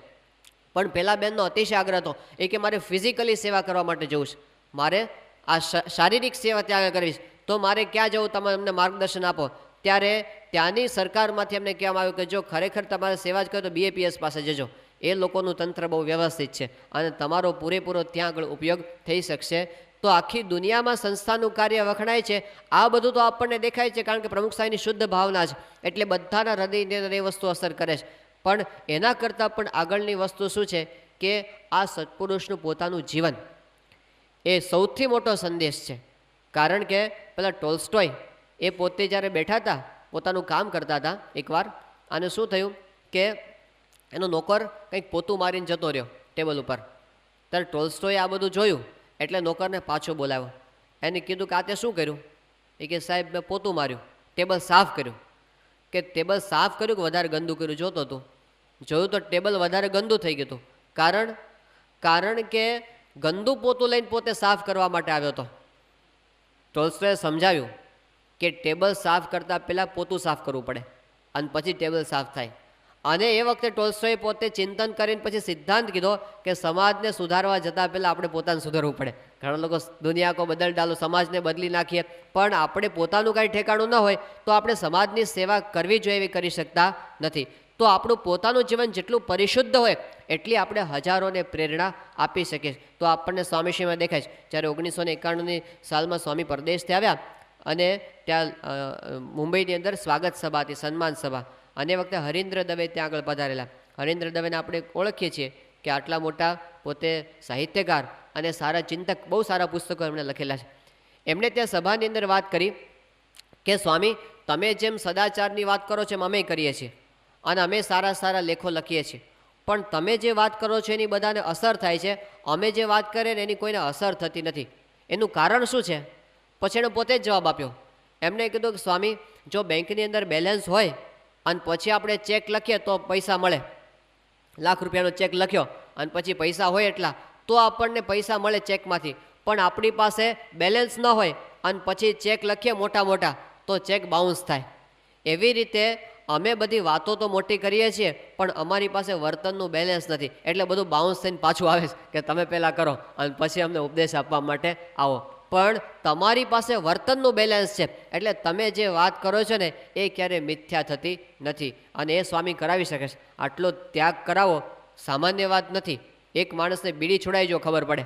પણ પહેલાં બેનનો અતિશય આગ્રહ હતો એ કે મારે ફિઝિકલી સેવા કરવા માટે જવું છે, મારે આ શારીરિક સેવા ત્યાં કરવી છે, તો મારે ક્યાં જવું, તમે અમને માર્ગદર્શન આપો. ત્યારે ત્યાંની સરકારમાંથી અમને કહેવામાં આવ્યું કે જો ખરેખર તમારે સેવા જ કરો તો BAPS પાસે જજો, એ લોકોનું તંત્ર બહુ વ્યવસ્થિત છે અને તમારો પૂરેપૂરો ત્યાં આગળ ઉપયોગ થઈ શકશે. તો આખી દુનિયામાં સંસ્થાનું કાર્ય વખણાય છે. આ બધું તો આપણને દેખાય છે કારણ કે પ્રમુખ સાહેબની શુદ્ધ ભાવના છે, એટલે બધાના હૃદયની અંદર એ વસ્તુ અસર કરે છે. પણ એના કરતાં પણ આગળની વસ્તુ શું છે કે આ સત્પુરુષનું પોતાનું જીવન એ સૌથી મોટો સંદેશ છે. કારણ કે પેલા ટોલ્સ્ટોય એ પોતે જ્યારે બેઠા હતા, પોતાનું કામ કરતા હતા એકવાર, અને શું થયું કે એનો નોકર કંઈક પોતું મારીને જતો રહ્યો ટેબલ ઉપર. ત્યારે ટોલ્સ્ટોએ આ બધું જોયું એટલે નોકરને પાછો બોલાવ્યો. એને કીધું કે આ તે શું કર્યું? એ કે સાહેબ મેં પોતું માર્યું, ટેબલ સાફ કર્યું. કે ટેબલ સાફ કર્યું કે વધારે ગંદુ કર્યું? જોતો હતું, જોયું તો ટેબલ વધારે ગંદુ થઈ ગયું હતું. કારણ કે ગંદુ પોતું લઈને પોતે સાફ કરવા માટે આવ્યો હતો. ટોલ્સ્ટોએ સમજાવ્યું કે ટેબલ સાફ કરતાં પહેલાં પોતું સાફ કરવું પડે અને પછી ટેબલ સાફ થાય. અને એ વખતે ટોલ્સ્ટોએ પોતે ચિંતન કરીને પછી સિદ્ધાંત કીધો કે સમાજને સુધારવા જતાં પહેલાં આપણે પોતાને સુધારવું પડે. ઘણા લોકો દુનિયા કો બદલ ડાલો, સમાજને બદલી નાખીએ, પણ આપણે પોતાનું કાંઈ ઠેકાણું ન હોય તો આપણે સમાજની સેવા કરવી જોઈએ એવી કરી શકતા નથી. તો આપણું પોતાનું જીવન જેટલું પરિશુદ્ધ હોય એટલી આપણે હજારોને પ્રેરણા આપી શકીએ. તો આપણને સ્વામીશ્રીમાં દેખાય છે જ્યારે 1991ની સાલમાં સ્વામી પરદેશથી આવ્યા અને ત્યાં મુંબઈની અંદર સ્વાગત સભા હતી, સન્માન સભા, અને એ વખતે હરીન્દ્ર દવે ત્યાં આગળ પધારેલા. હરીન્દ્ર દવેને આપણે ઓળખીએ છીએ કે આટલા મોટા પોતે સાહિત્યકાર અને સારા ચિંતક, બહુ સારા પુસ્તકો એમણે લખેલા છે. એમણે ત્યાં સભાની અંદર વાત કરી કે સ્વામી તમે જેમ સદાચારની વાત કરો છો એમ અમે કરીએ છીએ અને અમે સારા સારા લેખો લખીએ છીએ, પણ તમે જે વાત કરો છો એની બધાને અસર થાય છે, અમે જે વાત કરીએ ને એની કોઈને અસર થતી નથી. એનું કારણ શું છે? પછી એણે પોતે જ જવાબ આપ્યો. એમણે કીધું કે સ્વામી જો બેંકની અંદર બેલેન્સ હોય અને પછી આપણે ચેક લખીએ તો પૈસા મળે, ₹1,00,000નો ચેક લખ્યો અને પછી પૈસા હોય એટલા તો આપણને પૈસા મળે ચેકમાંથી, પણ આપણી પાસે બેલેન્સ ન હોય અને પછી ચેક લખીએ મોટા મોટા તો ચેક બાઉન્સ થાય. એવી રીતે અમે બધી વાતો તો મોટી કરીએ છીએ પણ અમારી પાસે વર્તનનું બેલેન્સ નથી, એટલે બધું બાઉન્સ થઈને પાછું આવે છે કે તમે પહેલાં કરો અને પછી અમને ઉપદેશ આપવા માટે આવો. પણ તમારી પાસે વર્તનનું બેલેન્સ છે એટલે તમે જે વાત કરો છો ને એ ક્યારેય મિથ્યા થતી નથી અને એ સ્વામી કરાવી શકે છે. આટલો ત્યાગ કરાવો સામાન્ય વાત નથી. એક માણસને બીડી છોડાવી જો ખબર પડે,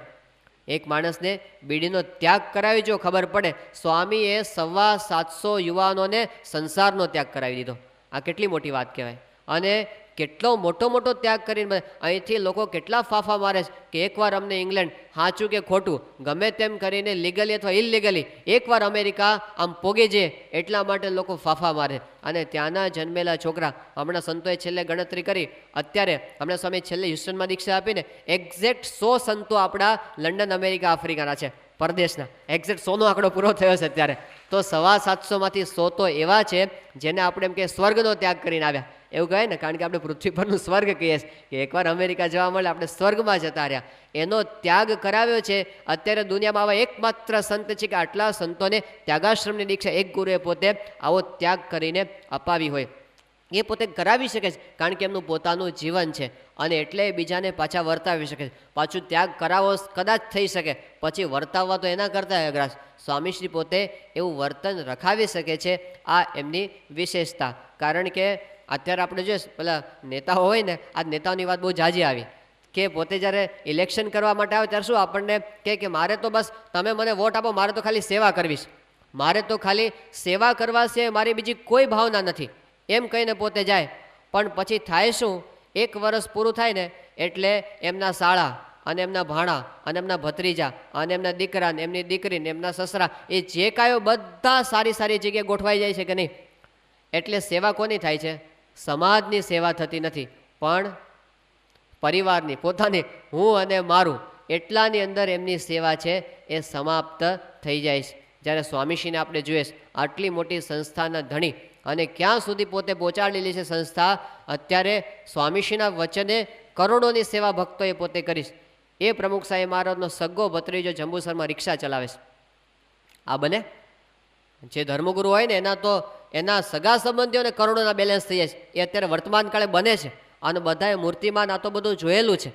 એક માણસને બીડીનો ત્યાગ કરાવી જો ખબર પડે, સ્વામીએ 750 યુવાનોને સંસારનો ત્યાગ કરાવી દીધો. આ કેટલી મોટી વાત કહેવાય. અને કેટલો મોટો ત્યાગ કરીને અહીંથી લોકો કેટલા ફાફા મારે છે કે એકવાર અમને ઇંગ્લેન્ડ, સાચું કે ખોટું ગમે તેમ કરીને લીગલી અથવા ઇલીગલી એકવાર અમેરિકા આમ પોગી જાય એટલા માટે લોકો ફાફા મારે. અને ત્યાંના જન્મેલા છોકરા, હમણાં સંતોએ છેલ્લે ગણતરી કરી, અત્યારે હમણાં સ્વામી છેલ્લે હ્યુસ્ટનમાં દીક્ષા આપીને એક્ઝેક્ટ 100 સંતો આપણા લંડન, અમેરિકા, આફ્રિકાના છે, પરદેશના. એક્ઝેક્ટ 100નો આંકડો પૂરો થયો છે અત્યારે. તો 750માંથી 100 તો એવા છે જેને આપણે એમ કે સ્વર્ગનો ત્યાગ કરીને આવ્યા. એવું કહે ને, કારણ કે આપણે પૃથ્વી પરનું સ્વર્ગ કહીએ કે એકવાર અમેરિકા જવા મળે આપણે સ્વર્ગમાં જતા રહ્યા. એનો ત્યાગ કરાવ્યો છે. અત્યારે દુનિયામાં આવા એકમાત્ર સંત છે કે આટલા સંતોને ત્યાગાશ્રમની દીક્ષા એક ગુરુએ પોતે આવો ત્યાગ કરીને અપાવી હોય. એ પોતે કરાવી શકે છે કારણ કે એમનું પોતાનું જીવન છે અને એટલે બીજાને પાછા વર્તાવી શકે છે. પાછું ત્યાગ કરાવો કદાચ થઈ શકે, પછી વર્તાવવા તો એના કરતાં અઘરા. સ્વામીશ્રી પોતે એવું વર્તન રખાવી શકે છે. આ એમની વિશેષતા. કારણ કે અત્યારે આપણે જોઈએ પેલા નેતાઓ હોય ને, આ નેતાઓની વાત બહુ ઝાઝી આવી કે પોતે જ્યારે ઇલેક્શન કરવા માટે આવે ત્યારે શું આપણને કહે કે મારે તો બસ તમે મને વોટ આપો, મારે તો ખાલી સેવા કરવી છે, મારે તો ખાલી સેવા કરવા છે, મારી બીજી કોઈ ભાવના નથી, એમ કહીને પોતે જાય. પણ પછી થાય શું, એક વર્ષ પૂરું થાય ને એટલે એમના શાળા અને એમના ભાણા અને એમના ભત્રીજા અને એમના દીકરા ને એમની દીકરી ને એમના સસરા એ જે કાંઈ બધા સારી સારી જગ્યાએ ગોઠવાઈ જાય છે કે નહીં. એટલે સેવા કોની થાય છે? સમાજની સેવા થતી નથી, પણ પરિવારની, પોતાની, હું અને મારું એટલાની અંદર એમની સેવા છે એ સમાપ્ત થઈ જાય છે. જ્યારે સ્વામીશ્રીને આપણે જોઈએ આટલી મોટી સંસ્થાના ધણી અને ક્યાં સુધી પોતે પહોંચાડેલી છે સંસ્થા, અત્યારે સ્વામીશ્રીના વચને કરોડોની સેવા ભક્તોએ પોતે કરીશ. એ પ્રમુખ સાહેબ મહારાજનો સગ્ગો ભત્રીજો જંબુસરમાં રિક્ષા ચલાવે છે. આ બને જે ધર્મગુરુ હોય ને એના તો એના સગા સંબંધીઓને કરોડોના બેલેન્સ થઈ જાય છે. એ અત્યારે વર્તમાન કાળે બને છે અને બધાએ મૂર્તિમાન આ તો બધું જોયેલું છે.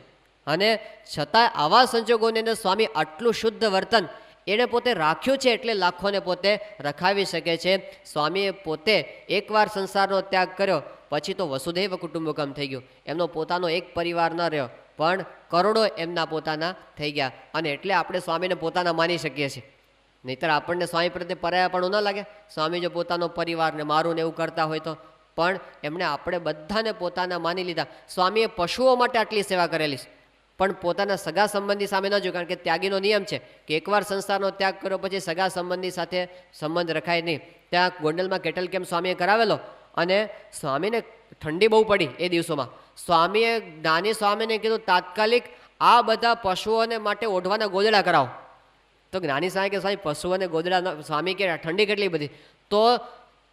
અને છતાં આવા સંજોગોની અંદર સ્વામી આટલું શુદ્ધ વર્તન એણે પોતે રાખ્યું છે એટલે લાખોને પોતે રખાવી શકે છે. સ્વામીએ પોતે એકવાર સંસારનો ત્યાગ કર્યો પછી તો વસુધૈવ કુટુંબકમ થઈ ગયું. એમનો પોતાનો એક પરિવાર ન રહ્યો પણ કરોડો એમના પોતાના થઈ ગયા. અને એટલે આપણે સ્વામીને પોતાના માની શકીએ છીએ. નહીંતર આપણને સ્વામી પ્રત્યે પરાયાપણું ન લાગે. સ્વામી જો પોતાનો પરિવારને મારું ને એવું કરતા હોય તો, પણ એમણે આપણે બધાને પોતાના માની લીધા. સ્વામીએ પશુઓ માટે આટલી સેવા કરેલી છે પણ પોતાના સગા સંબંધી સામે ન જોયું, કારણ કે ત્યાગીનો નિયમ છે કે એકવાર સંસારનો ત્યાગ કર્યો પછી સગા સંબંધી સાથે સંબંધ રખાય નહીં. ત્યાં ગોંડલમાં કેટલ કેમ્પ સ્વામીએ કરાવેલો અને સ્વામીને ઠંડી બહુ પડી એ દિવસોમાં. સ્વામીએ જ્ઞાની સ્વામીને કીધું તાત્કાલિક આ બધા પશુઓને માટે ઓઢવાના ગોદડા કરાવો. તો જ્ઞાની સ્વામી કે સ્વામી પશુઓને ગોદડા, સ્વામી કે ઠંડી કેટલી બધી. તો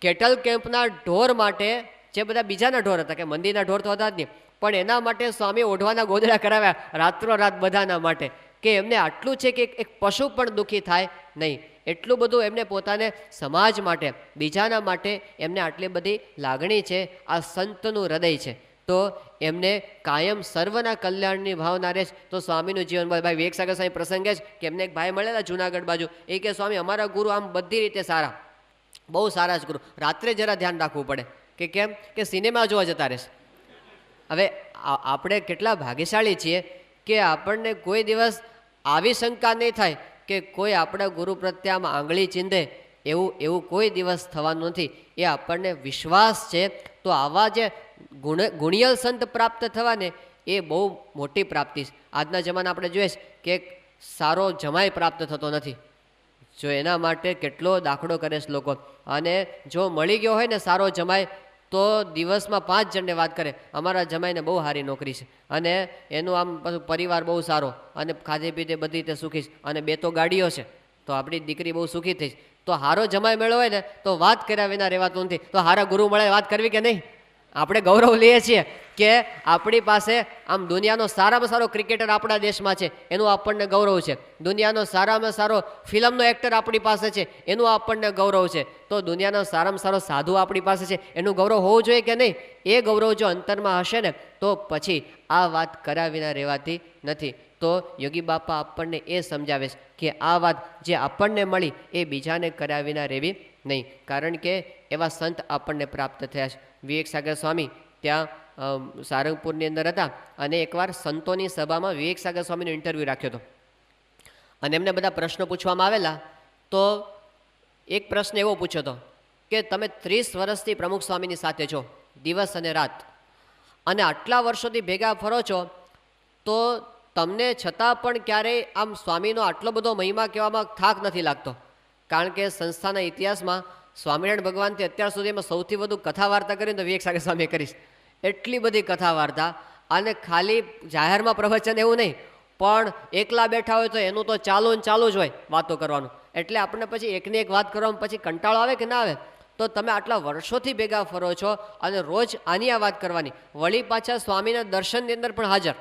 કેટલ કેમ્પના ઢોર માટે, જે બધા બીજાના ઢોર હતા કે મંદિરના ઢોર તો હતા જ નહીં, પણ એના માટે સ્વામી ઓઢવાના ગોદડા કરાવ્યા રાત્રોરાત બધાના માટે, કે એમને આટલું છે કે એક પશુ પણ દુઃખી થાય નહીં. એટલું બધું એમને પોતાને સમાજ માટે, બીજાના માટે એમને આટલી બધી લાગણી છે. આ સંતનું હૃદય છે તો એમને કાયમ સર્વના કલ્યાણની ભાવના રહે. તો સ્વામીનું જીવન, ભાઈ વિવેક સાગર સ્વામી પ્રસંગે જ કે એમને એક ભાઈ મળેલા જુનાગઢ બાજુ, એ કે સ્વામી અમારા ગુરુ આમ બધી રીતે સારા, બહુ સારા જ ગુરુ, રાત્રે જરા ધ્યાન રાખવું પડે. કે કેમ? કે સિનેમા જોવા જતા રહેશે. હવે આપણે કેટલા ભાગ્યશાળી છીએ કે આપણને કોઈ દિવસ આવી શંકા નહીં થાય કે કોઈ આપણા ગુરુ પ્રત્યે આમ આંગળી ચીંધે, એવું કોઈ દિવસ થવાનું નથી. એ આપણને વિશ્વાસ છે. તો આવા જે ગુણિયલ સંત પ્રાપ્ત થવાને એ બહુ મોટી પ્રાપ્તિ છે. આજના જમાના આપણે જોઈએ કે સારો જમાઈ પ્રાપ્ત થતો નથી. જો એના માટે કેટલો દાખલો કરે છે લોકો. અને જો મળી ગયો હોય ને સારો જમાઈ તો દિવસમાં 5 જણને વાત કરે અમારા જમાઈને બહુ સારી નોકરી છે અને એનું આમ પાછું પરિવાર બહુ સારો અને ખાધે પીધે બધી રીતે સુખી છે અને 2 તો ગાડીઓ છે તો આપણી દીકરી બહુ સુખી થઈ. તો હારો જમાઈ મેળવો હોય ને તો વાત કર્યા વિના રહેવાતું નથી. તો હારા ગુરુ મળે વાત કરવી કે નહીં? આપણે ગૌરવ લઈએ છીએ કે આપણી પાસે આમ દુનિયાનો સારામાં સારો ક્રિકેટર આપણા દેશમાં છે, એનું આપણને ગૌરવ છે. દુનિયાનો સારામાં સારો ફિલ્મનો એક્ટર આપણી પાસે છે, એનું આપણને ગૌરવ છે. તો દુનિયાનો સારામાં સારો સાધુ આપણી પાસે છે, એનું ગૌરવ હોવું જોઈએ કે નહીં? એ ગૌરવ જો અંતરમાં હશે ને તો પછી આ વાત કર્યા વિના રહેવાતી નથી. તો યોગી બાપા આપણને એ સમજાવે છે કે આ વાત જે આપણને મળી એ બીજાને કર્યા વિના રહેવી નહીં. કારણ કે એવા સંત આપણને પ્રાપ્ત થયા છે. વિવેક સાગર સ્વામી ત્યાં સારંગપુરની અંદર હતા અને એકવાર સંતોની સભામાં વિવેક સાગર સ્વામીનો ઇન્ટરવ્યૂ રાખ્યો હતો અને એમને બધા પ્રશ્નો પૂછવામાં આવેલા. તો એક પ્રશ્ન એવો પૂછ્યો હતો કે તમે 30 વર્ષથી પ્રમુખ સ્વામીની સાથે છો, દિવસ અને રાત, અને આટલા વર્ષોથી ભેગા ફરો છો, તો તમને છતાં પણ ક્યારેય આમ સ્વામીનો આટલો બધો મહિમા કહેવામાં થાક નથી લાગતો? કારણ કે સંસ્થાના ઇતિહાસમાં સ્વામિનારાયણ ભગવાનથી અત્યાર સુધીમાં સૌથી વધુ કથા વાર્તા કરીને તો વિવેક સાગર સ્વામીએ કરીશ. એટલી બધી કથા વાર્તા, અને ખાલી જાહેરમાં પ્રવચન એવું નહીં, પણ એકલા બેઠા હોય તો એનું તો ચાલુ જ હોય વાતો કરવાનું. એટલે આપણને પછી એકને એક વાત કરવામાં પછી કંટાળો આવે કે ના આવે? તો તમે આટલા વર્ષોથી ભેગા ફરો છો અને રોજ આની આ વાત કરવાની, વળી પાછા સ્વામીના દર્શનની અંદર પણ હાજર.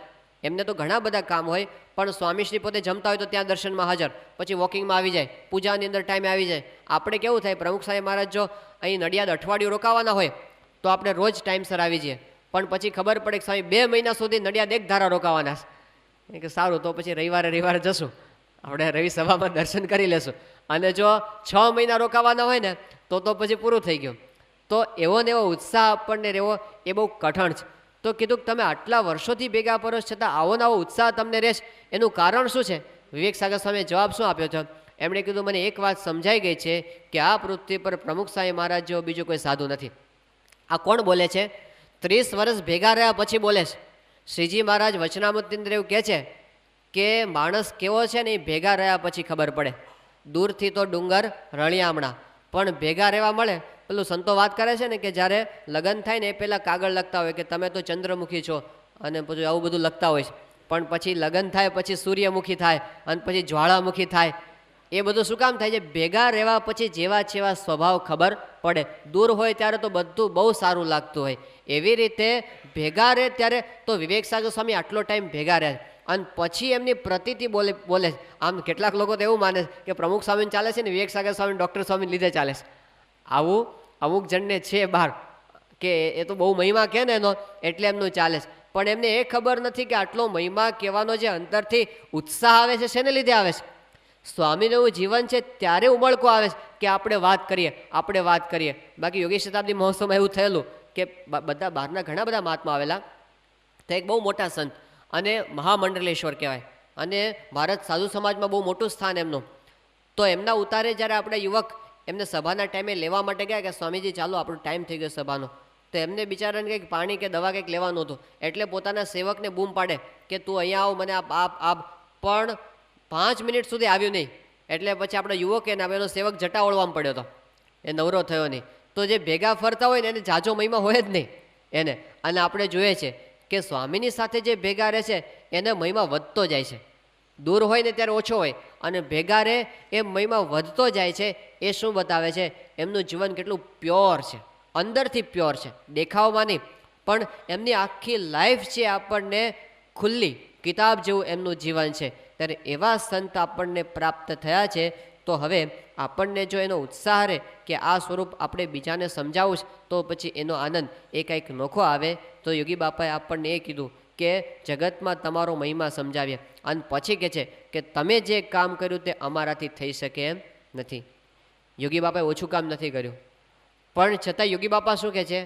એમને તો ઘણા બધા કામ હોય, પણ સ્વામીશ્રી પોતે જમતા હોય તો ત્યાં દર્શનમાં હાજર, પછી વોકિંગમાં આવી જાય, પૂજાની અંદર ટાઈમે આવી જાય. આપણે કેવું થાય, પ્રમુખ સ્વામી મહારાજ જો અહીં નડિયાદ અઠવાડિયું રોકાવાના હોય તો આપણે રોજ ટાઈમસર આવી જઈએ, પણ પછી ખબર પડે કે સ્વામી 2 મહિના સુધી નડિયાદ એક ધારા રોકાવાના છે, કે સારું તો પછી રવિવારે જશું, આપણે રવિ સભામાં દર્શન કરી લેશું. અને જો 6 મહિના રોકાવાના હોય ને તો પછી પૂરું થઈ ગયું. તો એવો ને એવો ઉત્સાહ આપણને રહેવો એ બહુ કઠણ છે. તો કીધું કે તમે આટલા વર્ષોથી ભેગા પરો છતાં આવો ને આવો ઉત્સાહ તમને રહેશ, એનું કારણ શું છે? વિવેક સાગર સ્વામીએ જવાબ શું આપ્યો છે? એમણે કીધું મને એક વાત સમજાઈ ગઈ છે કે આ પૃથ્વી પર પ્રમુખ સ્વામી મહારાજ જેવો બીજો કોઈ સાધુ નથી. આ કોણ બોલે છે? 30 વર્ષ ભેગા રહ્યા પછી બોલે છે. શ્રીજી મહારાજ વચનામૃતની અંદર એવું કહે છે કે માણસ કેવો છે ને એ ભેગા રહ્યા પછી ખબર પડે. દૂરથી તો ડુંગર રળિયામણા, પણ ભેગા રહેવા મળે. પેલું સંતો વાત કરે છે ને કે જ્યારે લગ્ન થાય ને એ પહેલાં કાગળ લખતા હોય કે તમે તો ચંદ્રમુખી છો, અને પછી આવું બધું લખતા હોય છે. પણ પછી લગ્ન થાય પછી સૂર્યમુખી થાય અને પછી જ્વાળામુખી થાય. એ બધું શું કામ થાય છે? ભેગા રહેવા પછી જેવા જેવા સ્વભાવ ખબર પડે. દૂર હોય ત્યારે તો બધું બહુ સારું લાગતું હોય. એવી રીતે ભેગા રહે ત્યારે તો વિવેક સાગર સ્વામી આટલો ટાઈમ ભેગા રહે અને પછી એમની પ્રતીતિ બોલે. આમ કેટલાક લોકો તો એવું માને કે પ્રમુખ સ્વામીને ચાલે છે ને વિવેક સાગર સ્વામી ડૉક્ટર સ્વામીને લીધે ચાલે છે. આવું અમુક જણને છે બહાર કે એ તો બહુ મહિમા કહે ને એનો એટલે એમનું ચાલે છે. પણ એમને એ ખબર નથી કે આટલો મહિમા કહેવાનો જે અંતરથી ઉત્સાહ આવે છે શેને લીધે આવે છે? સ્વામીનું એવું જીવન છે ત્યારે ઉમળકો આવે છે કે આપણે વાત કરીએ. બાકી યોગી શતાબ્દી મહોત્સવમાં એવું થયેલું કે બધા બહારના ઘણા બધા મહાત્મા આવેલા. તો એક બહુ મોટા સંત અને મહામંડલેશ્વર કહેવાય, અને ભારત સાધુ સમાજમાં બહુ મોટું સ્થાન એમનું. તો એમના ઉતારે જ્યારે આપણે યુવક એમને સભાના ટાઈમે લેવા માટે ગયા કે સ્વામીજી ચાલો આપણો ટાઈમ થઈ ગયો સભાનો, તો એમને બિચારાને કંઈક પાણી કે દવા કંઈક લેવાનું હતું, એટલે પોતાના સેવકને બૂમ પાડે કે તું અહીંયા આવ, મને આપ. પણ 5 મિનિટ સુધી આવ્યું નહીં. એટલે પછી આપણે યુવક એને એનો સેવક જટા ઓળવામાં પડ્યો હતો, એ નવરો થયો નહીં. તો જે ભેગા ફરતા હોય ને એને જાજો મહિમા હોય જ નહીં એને. અને આપણે જોઈએ છે કે સ્વામીની સાથે જે ભેગા રહે છે એને મહિમા વધતો જાય છે. દૂર હોય ને ત્યારે ઓછો હોય, અને ભેગા રહે એ મહિમા વધતો જાય છે. એ શું બતાવે છે? એમનું જીવન કેટલું પ્યોર છે, અંદરથી પ્યોર છે, દેખાવમાં નહીં. પણ એમની આખી લાઈફ છે આપણને ખુલ્લી કિતાબ જેવું એમનું જીવન છે. ત્યારે એવા સંત આપણને પ્રાપ્ત થયા છે. તો હવે આપણને જો એનો ઉત્સાહ રહે કે આ સ્વરૂપ આપણે બીજાને સમજાવવું છે તો પછી એનો આનંદ એ કંઈક નોખો આવે. તો યોગી બાપાએ આપણને એ કીધું કે જગતમાં તમારો મહિમા સમજાવીએ, અને પછી કહે છે કે તમે જે કામ કર્યું તે અમારાથી થઈ શકે એમ નથી. યોગી બાપાએ ઓછું કામ નથી કર્યું, પણ છતાં યોગી બાપા શું કહે છે?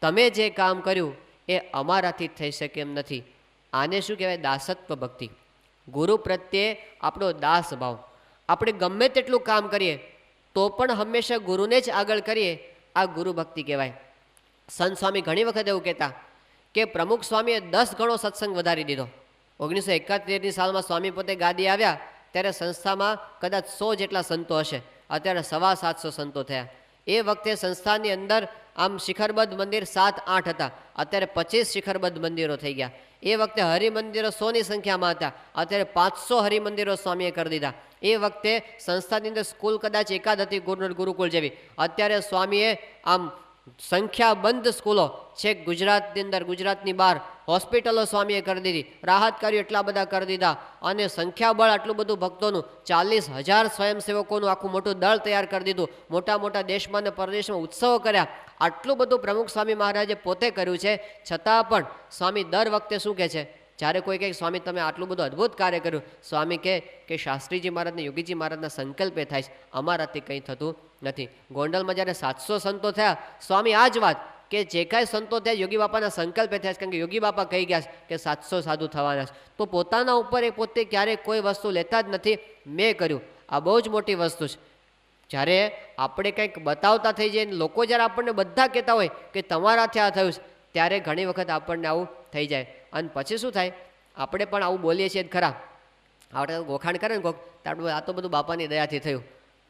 તમે જે કામ કર્યું એ અમારાથી થઈ શકે એમ નથી. આને શું કહેવાય? દાસત્વ ભક્તિ. ગુરુ પ્રત્યે આપણો દાસ ભાવ. આપણે ગમે તેટલું કામ કરીએ તો પણ હંમેશા ગુરુને જ આગળ કરીએ, આ ગુરુ ભક્તિ કહેવાય. સંત સ્વામી ઘણી વખત એવું કહેતા કે પ્રમુખ સ્વામીએ 10 ગણો સત્સંગ વધારી દીધો. 1971ની સાલમાં સ્વામી પોતે ગાદી આવ્યા ત્યારે સંસ્થામાં કદાચ 100 જેટલા સંતો હશે. અત્યારે 750 સંતો થયા. એ વખતે સંસ્થાની અંદર આમ શિખરબદ્ધ મંદિર 7-8 હતા, અત્યારે 25 શિખરબદ્ધ મંદિરો થઈ ગયા. એ વખતે હરિમંદિરો 100ની સંખ્યામાં હતા, અત્યારે 500 હરિમંદિરો સ્વામીએ કરી દીધા. એ વખતે સંસ્થાની અંદર સ્કૂલ કદાચ એકાદ હતી ગુરુકુળ જેવી. અત્યારે સ્વામીએ આમ સંખ્યાબંધ સ્કૂલો છેક ગુજરાતની અંદર, ગુજરાતની બહાર હોસ્પિટલો સ્વામીએ કરી દીધી, રાહત કાર્યો એટલા બધા કરી દીધા, અને સંખ્યાબળ આટલું બધું ભક્તોનું 40,000 સ્વયંસેવકોનું આખું મોટું દળ તૈયાર કરી દીધું. મોટા મોટા દેશમાં અને પરદેશમાં ઉત્સવો કર્યા. આટલું બધું પ્રમુખ સ્વામી મહારાજે પોતે કર્યું છે. છતાં પણ સ્વામી દર વખતે શું કહે છે? જ્યારે કોઈ કહે સ્વામી તમે આટલું બધું અદ્ભુત કાર્ય કર્યું, સ્વામી કહે કે શાસ્ત્રીજી મહારાજને યોગીજી મહારાજના સંકલ્પે થાય છે, અમારાથી કંઈ થતું નથી. ગોંડલમાં જ્યારે 700 સંતો થયા, સ્વામી આ જ વાત કે જે કાંઈ સંતો થયા યોગી બાપાના સંકલ્પે થયા છે, કારણ કે યોગી બાપા કહી ગયા છે કે 700 સાધુ થવાના છે. તો પોતાના ઉપર એ પોતે ક્યારેય કોઈ વસ્તુ લેતા જ નથી. મેં કર્યું, આ બહુ જ મોટી વસ્તુ છે. જ્યારે આપણે કંઈક બતાવતા થઈ જાય, લોકો જ્યારે આપણને બધા કહેતા હોય કે તમારાથી આ થયું છે, ત્યારે ઘણી વખત આપણને આવું થઈ જાય. અને પછી શું થાય? આપણે પણ આવું બોલીએ છીએ ખરા, આપણે ગોખાણ કરે ને કોક તો આપણે આ તો બધું બાપાની દયાથી થયું.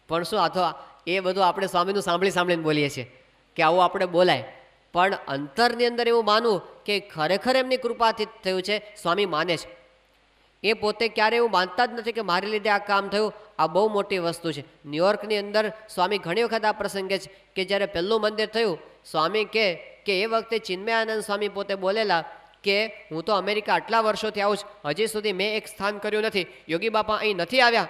પણ શું આ તો એ બધું આપણે સ્વામીનું સાંભળીને બોલીએ છીએ કે આવું આપણે બોલાય. પણ અંતરની અંદર એવું માનવું કે ખરેખર એમની કૃપાથી થયું છે. સ્વામી માને છે એ પોતે ક્યારે એવું માનતા જ નથી કે મારી લીધે આ કામ થયું. આ બહુ મોટી વસ્તુ છે. ન્યુયોર્કની અંદર સ્વામી ઘણી વખત આ પ્રસંગે છે કે જ્યારે પહેલું મંદિર થયું, સ્વામી કે એ વખતે ચિન્મયાનંદ સ્વામી પોતે બોલેલા કે હું તો અમેરિકા આટલા વર્ષોથી આવું છું, હજી સુધી મેં એક સ્થાન કર્યું નથી. યોગી બાપા અહીં નથી આવ્યા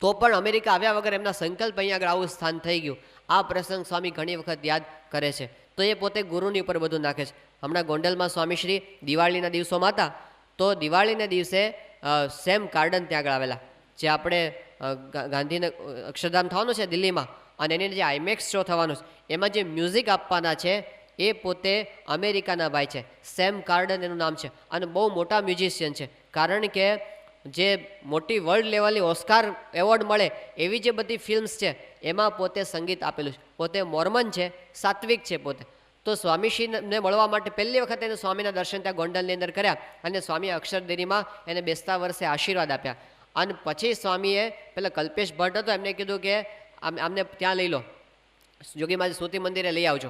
તો પણ અમેરિકા આવ્યા વગર એમના સંકલ્પ અહીંયા આગળ આવું સ્થાન થઈ ગયું. આ પ્રસંગ સ્વામી ઘણી વખત યાદ કરે છે. તો એ પોતે ગુરુની ઉપર બધું નાખે છે. હમણાં ગોંડલમાં સ્વામીશ્રી દિવાળીના દિવસોમાં હતા, તો દિવાળીના દિવસે સેમ ગાર્ડન ત્યાં આગળ આવેલા, જે આપણે ગાંધીનગર અક્ષરધામ થવાનું છે દિલ્હીમાં, અને એની જે આઈમેક્સ શો થવાનો છે એમાં જે મ્યુઝિક આપવાના છે એ પોતે અમેરિકાના ભાઈ છે. સેમ કાર્ડન એનું નામ છે અને બહુ મોટા મ્યુઝિશિયન છે. કારણ કે જે મોટી વર્લ્ડ લેવલની ઓસ્કાર એવોર્ડ મળે એવી જે બધી ફિલ્મ્સ છે એમાં પોતે સંગીત આપેલું છે. પોતે મોર્મન છે, સાત્વિક છે પોતે. તો સ્વામીશ્રીને મળવા માટે પહેલી વખત એને સ્વામીના દર્શન ત્યાં ગોંડલની અંદર કર્યા અને સ્વામીએ અક્ષરદેરીમાં એને બેસતા વર્ષે આશીર્વાદ આપ્યા. અને પછી સ્વામીએ પેલા કલ્પેશ ભટ્ટ હતો એમને કીધું કે આમને ત્યાં લઈ લો, યોગીમાં સ્મૃતિ મંદિરે લઈ આવજો.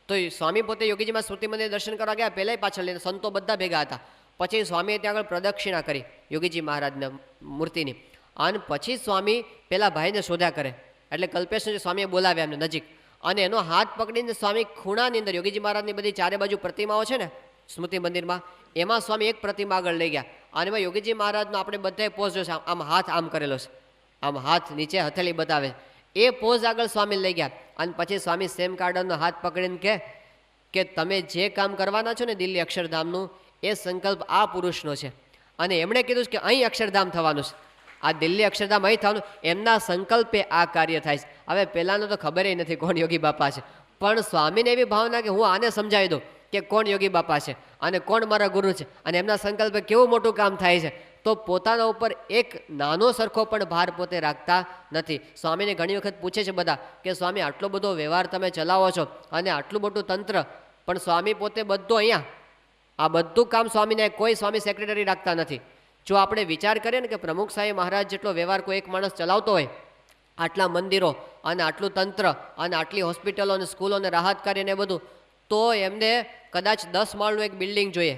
તો સ્વામી પોતે યોગીજીમાં સ્મૃતિ મંદિરે દર્શન કરવા ગયા, પહેલાંય પાછળ લઈને સંતો બધા ભેગા હતા. પછી સ્વામીએ ત્યાં આગળ પ્રદક્ષિણા કરી યોગીજી મહારાજના મૂર્તિની, અને પછી સ્વામી પેલા ભાઈને શોધ્યા કરે. એટલે કલ્પેશને સ્વામીએ બોલાવ્યા એમને નજીક, અને એનો હાથ પકડીને સ્વામી ખૂણાની અંદર યોગીજી મહારાજની બધી ચારે બાજુ પ્રતિમાઓ છે ને સ્મૃતિ મંદિરમાં, એમાં સ્વામી એક પ્રતિમા આગળ લઈ ગયા. અને એમાં યોગીજી મહારાજનો આપણે બધાએ પોઝ જોશે, આમ હાથ આમ કરેલો છે, આમ હાથ નીચે હથેળી બતાવે, એ પોઝ આગળ સ્વામી લઈ ગયા. અને પછી સ્વામી સેમ કાર્ડનનો હાથ પકડીને કે તમે જે કામ કરવાના છો ને દિલ્હી અક્ષરધામનું, એ સંકલ્પ આ પુરુષનો છે. અને એમણે કીધું કે અહીં અક્ષરધામ થવાનું છે, આ દિલ્હી અક્ષરધામ અહીં થવાનું, એમના સંકલ્પે આ કાર્ય થાય છે. હવે પહેલાંનો તો ખબર નથી કોણ યોગી બાપા છે, પણ સ્વામીને એવી ભાવના કે હું આને સમજાવી દઉં કે કોણ યોગી બાપા છે અને કોણ મારા ગુરુ છે, અને એમના સંકલ્પે કેવું મોટું કામ થાય છે. તો પોતાના ઉપર એક નાનો સરખો પણ ભાર પોતે રાખતા નથી. સ્વામીને ઘણી વખત પૂછે છે બધા કે સ્વામી આટલો બધો વ્યવહાર તમે ચલાવો છો અને આટલું મોટું તંત્ર, પણ સ્વામી પોતે બધું અહીંયા, આ બધું કામ સ્વામીને, કોઈ સ્વામી સેક્રેટરી રાખતા નથી. જો આપણે વિચાર કરીએ ને કે પ્રમુખ સાહેબ મહારાજ જેટલો વ્યવહાર કોઈ એક માણસ ચલાવતો હોય, આટલા મંદિરો અને આટલું તંત્ર અને આટલી હોસ્પિટલો અને સ્કૂલો અને રાહત કાર્યને બધું, તો એમને કદાચ 10 માળનું એક બિલ્ડિંગ જોઈએ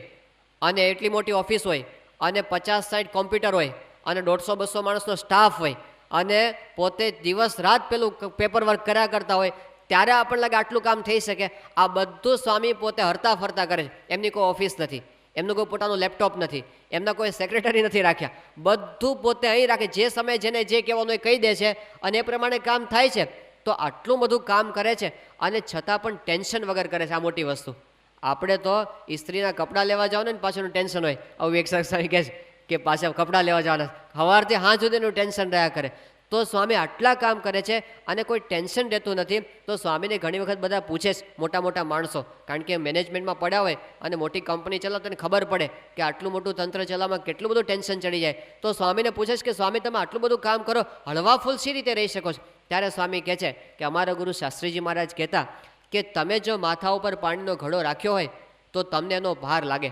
અને એટલી મોટી ઓફિસ હોય અને 50-60 કોમ્પ્યુટર હોય અને 150-200 માણસનો સ્ટાફ હોય અને પોતે દિવસ રાત પેલું પેપર વર્ક કર્યા કરતા હોય, ત્યારે આપણને લાગે આટલું કામ થઈ શકે. આ બધું સ્વામી પોતે હરતા ફરતા કરે છે. એમની કોઈ ઓફિસ નથી, એમનું કોઈ પોતાનું લેપટોપ નથી, એમના કોઈ સેક્રેટરી નથી રાખ્યા, બધું પોતે અહીં રાખે. જે સમયે જેને જે કહેવાનું એ કહી દે છે અને એ પ્રમાણે કામ થાય છે. તો આટલું બધું કામ કરે છે અને છતાં પણ ટેન્શન વગર કરે છે. આ મોટી વસ્તુ. આપણે તો ઇસ્ત્રીના કપડાં લેવા જાવ ને પાછળનું ટેન્શન હોય. આવું એક સ્વામી કહે છે કે પાછા કપડાં લેવા જવાના, સવારથી સાંજ સુધીનું ટેન્શન રહ્યા કરે. તો સ્વામી આટલા કામ કરે છે અને કોઈ ટેન્શન રહેતું નથી. તો સ્વામીને ઘણી વખત બધા પૂછે છે, મોટા મોટા માણસો, કારણ કે મેનેજમેન્ટમાં પડ્યા હોય અને મોટી કંપની ચલાવતા એને ખબર પડે કે આટલું મોટું તંત્ર ચલાવવામાં કેટલું બધું ટેન્શન ચડી જાય. તો સ્વામીને પૂછે છે કે સ્વામી તમે આટલું બધું કામ કરો, હળવા ફૂલ સી રીતે રહી શકો છો? ત્યારે સ્વામી કહે છે કે અમારા ગુરુ શાસ્ત્રીજી મહારાજ કહેતા કે તમે જો માથા ઉપર પાણીનો ઘડો રાખ્યો હોય તો તમને એનો ભાર લાગે,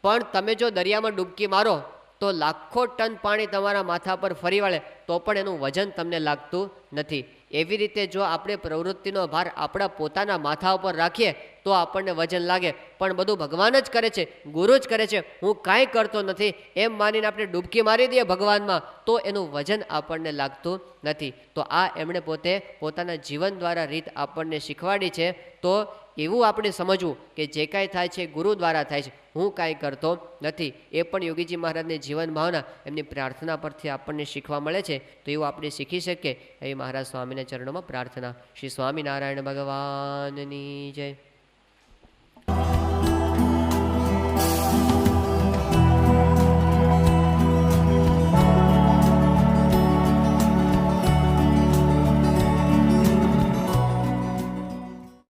પણ તમે જો દરિયામાં ડૂબકી મારો તો લાખો ટન પાણી તમારા માથા પર ફરી વળે તો પણ એનું વજન તમને લાગતું નથી. એવી રીતે જો આપણે પ્રવૃત્તિનો ભાર આપણા પોતાના માથા ઉપર રાખીએ તો આપણને વજન લાગે, પણ બધું ભગવાન જ કરે છે, ગુરુ જ કરે છે, હું કાંઈ કરતો નથી એમ માનીને આપણે ડૂબકી મારી દઈએ ભગવાનમાં તો એનું વજન આપણને લાગતું નથી. તો આ એમણે પોતે પોતાના જીવન દ્વારા રીત આપણને શીખવાડી છે. તો એવું આપણે સમજવું કે જે કાંઈ થાય છે ગુરુ દ્વારા થાય છે, હું કાંઈ કરતો નથી. એ પણ યોગીજી મહારાજની જીવન ભાવના એમની પ્રાર્થના પરથી આપણને શીખવા મળે છે. તો એવું આપણે શીખી શકીએ એવી મહારાજ સ્વામીના ચરણોમાં પ્રાર્થના. શ્રી સ્વામિનારાયણ ભગવાનની જય.